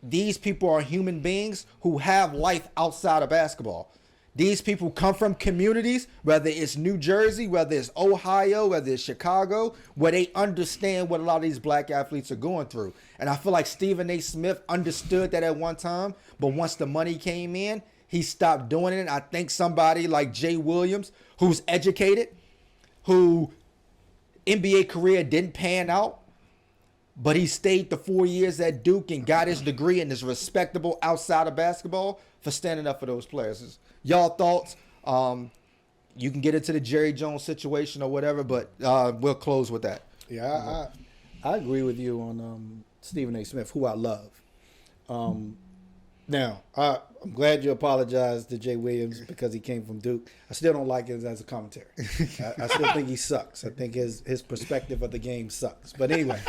These people are human beings who have life outside of basketball. These people come from communities, whether it's New Jersey, whether it's Ohio, whether it's Chicago, where they understand what a lot of these black athletes are going through. And I feel like Stephen A. Smith understood that at one time, but once the money came in, he stopped doing it. I think somebody like Jay Williams, who's educated, who NBA career didn't pan out, but he stayed the 4 years at Duke and got his degree and is respectable outside of basketball for standing up for those players. Y'all thoughts? You can get into the Jerry Jones situation or whatever, but we'll close with that. Yeah, I agree with you on Stephen A. Smith, who I love. Now, I'm glad you apologized to Jay Williams because he came from Duke. I still don't like it as a commentary. I still think he sucks. I think his perspective of the game sucks. But anyway,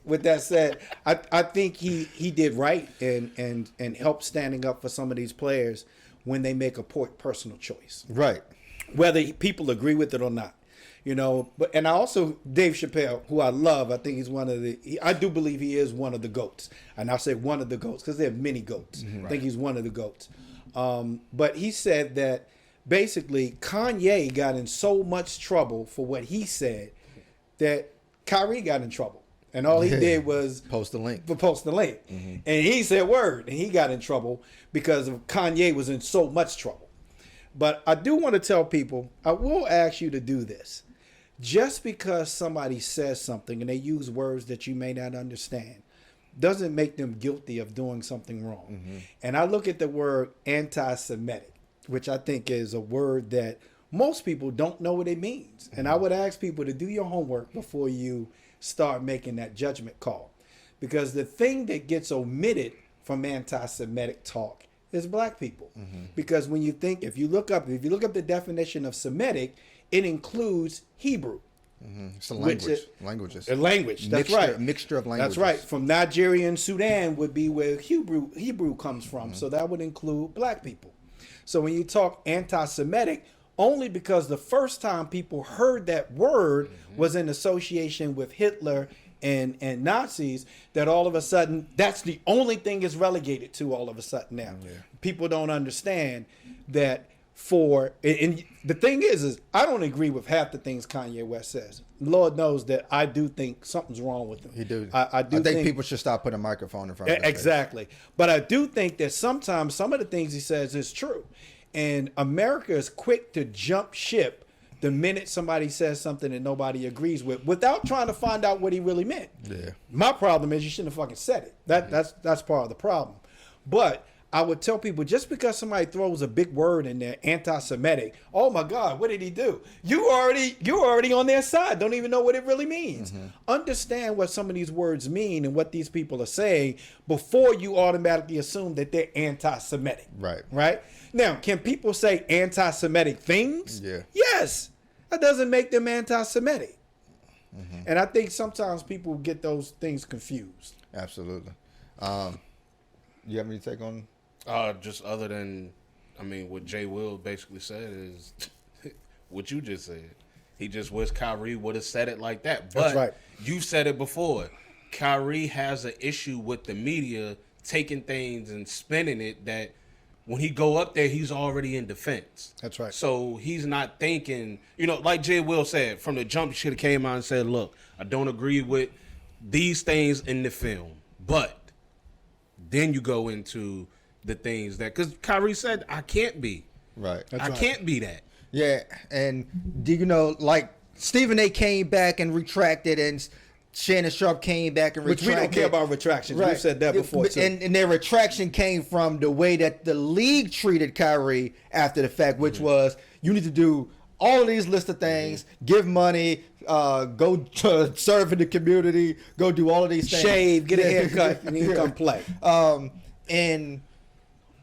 with that said, I think he did right and helped standing up for some of these players when they make a personal choice. Right. Whether people agree with it or not. And I also, Dave Chappelle, who I love, I think he's I do believe he is one of the GOATs. And I say one of the GOATs because there are many GOATs. I think he's one of the GOATs. But he said that basically Kanye got in so much trouble for what he said that Kyrie got in trouble. And all he did was post the link. And he said word. And he got in trouble because Kanye was in so much trouble. But I do want to tell people, I will ask you to do this. Just because somebody says something and they use words that you may not understand doesn't make them guilty of doing something wrong. And I look at the word anti-Semitic, which I think is a word that most people don't know what it means. And I would ask people to do your homework before you start making that judgment call. Because the thing that gets omitted from anti-Semitic talk is black people. Because when if you look up the definition of Semitic, it includes Hebrew. It's a language. A language. That's right. A mixture of languages. That's right. From Nigeria and Sudan would be where Hebrew comes from. So that would include black people. So when you talk anti-Semitic, only because the first time people heard that word was in association with Hitler and Nazis, that all of a sudden that's the only thing it's relegated to all of a sudden now. People don't understand that. And the thing is I don't agree with half the things Kanye West says. Lord knows that I do think something's wrong with him. He do. I think people should stop putting a microphone in front of his exactly. Face. But I do think that sometimes some of the things he says is true. And America is quick to jump ship the minute somebody says something that nobody agrees with, without trying to find out what he really meant. Yeah. My problem is you shouldn't have fucking said it. That's part of the problem. But I would tell people, just because somebody throws a big word in there, anti-Semitic, oh my God, what did he do? You're already on their side. Don't even know what it really means. Understand what some of these words mean and what these people are saying before you automatically assume that they're anti-Semitic. Right. Right? Now, can people say anti-Semitic things? Yeah. Yes. That doesn't make them anti-Semitic. And I think sometimes people get those things confused. Absolutely. You have any take on? Just other than, I mean, what Jay Will basically said is what you just said. He just wished Kyrie would have said it like that. But That's right. You said it before. Kyrie has an issue with the media taking things and spinning it that when he go up there, he's already in defense. That's right. So he's not thinking, like Jay Will said, from the jump, he should have came out and said, look, I don't agree with these things in the film. But then you go into the things that, because Kyrie said, I can't be. Right. I can't be that. Yeah, and do you know, like Stephen A. came back and retracted, and Shannon Sharp came back and retracted. Which we don't care about retractions. Right. We've said that before too. And their retraction came from the way that the league treated Kyrie after the fact, which was you need to do all of these list of things, give money, go to serve in the community, go do all of these things. Shave, get a haircut, and you come play. And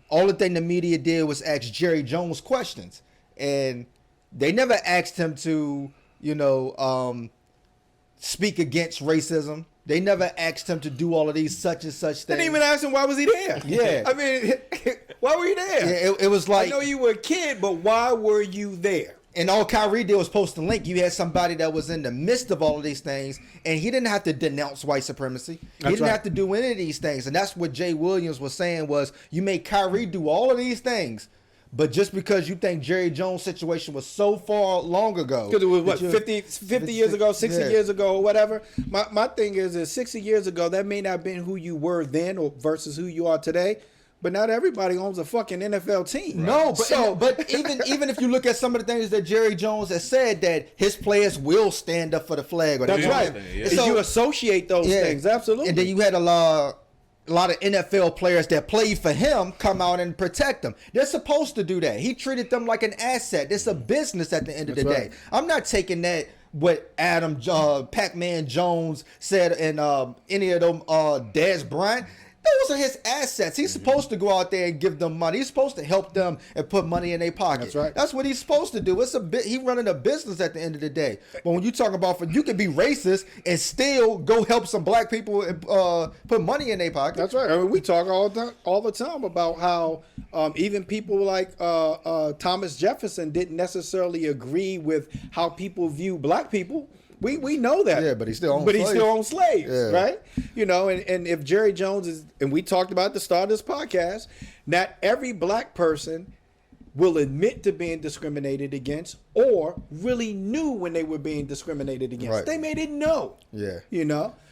all the thing the media did was ask Jerry Jones questions. And they never asked him to, speak against racism. They never asked him to do all of these such and such things. Didn't even ask him why was he there. Yeah. I mean, why were you there? Yeah, it was like, I know you were a kid, but why were you there? and all Kyrie did was post a link. You had somebody that was in the midst of all of these things, and he didn't have to denounce white supremacy. He didn't have to do any of these things. And that's what Jay Williams was saying was, you made Kyrie do all of these things, but just because you think Jerry Jones' situation was so far long ago. Because it was, what, 50 years ago, 60 years ago, or whatever. My thing is 60 years ago, that may not have been who you were then or versus who you are today. But not everybody owns a fucking NFL team. Right. No, but even if you look at some of the things that Jerry Jones has said, that his players will stand up for the flag. Or that's right. Yeah. So you associate those things, absolutely. And then you had a lot of NFL players that play for him come out and protect them. They're supposed to do that. He treated them like an asset. It's a business at the end of the day. I'm not taking that what Adam Pac-Man Jones said and any of them Dez Bryant. Those are his assets. He's supposed to go out there and give them money. He's supposed to help them and put money in their pocket. That's right. That's what he's supposed to do. It's a bit. He running a business at the end of the day. But when you talk about, you can be racist and still go help some black people and put money in their pocket. That's right. I mean, we talk all the time about how even people like Thomas Jefferson didn't necessarily agree with how people view black people. We know that. Yeah, but he still owns slaves. Yeah. Right? And if Jerry Jones is, and we talked about at the start of this podcast, not every black person will admit to being discriminated against or really knew when they were being discriminated against. Right. They may didn't know. Yeah.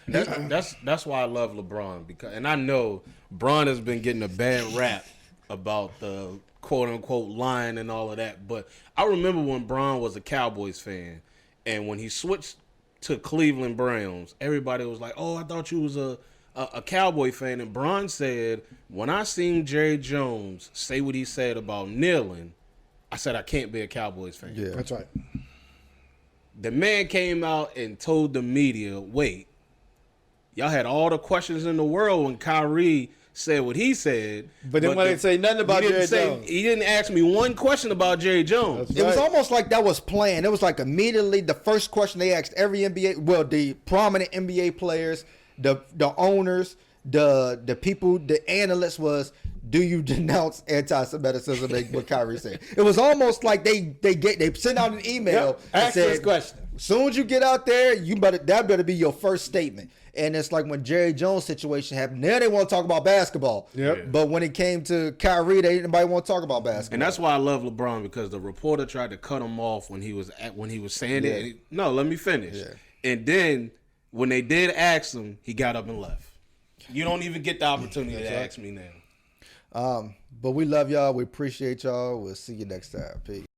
That's why I love LeBron, and I know Bron has been getting a bad rap about the quote unquote lying and all of that. But I remember when Bron was a Cowboys fan, and when he switched to Cleveland Browns, everybody was like, "Oh, I thought you was a Cowboy fan." And Bron said, "When I seen Jerry Jones say what he said about kneeling, I said I can't be a Cowboys fan." Yeah, that's right. The man came out and told the media, "Wait, y'all had all the questions in the world when Kyrie said what he said, but then when they say nothing about Jerry Jones, he didn't ask me one question about Jerry Jones." It was almost like that was planned. It was like immediately the first question they asked every the prominent NBA players, the owners, the people, the analysts was, "Do you denounce anti-Semitism?" What Kyrie said. It was almost like they sent out an email and ask said, this question. As soon as you get out there, that better be your first statement. And it's like when Jerry Jones' situation happened, now they want to talk about basketball. Yep. Yeah. But when it came to Kyrie, nobody want to talk about basketball. And that's why I love LeBron, because the reporter tried to cut him off when he was saying it. No, let me finish. Yeah. And then when they did ask him, he got up and left. You don't even get the opportunity to ask me now. But we love y'all. We appreciate y'all. We'll see you next time. Peace.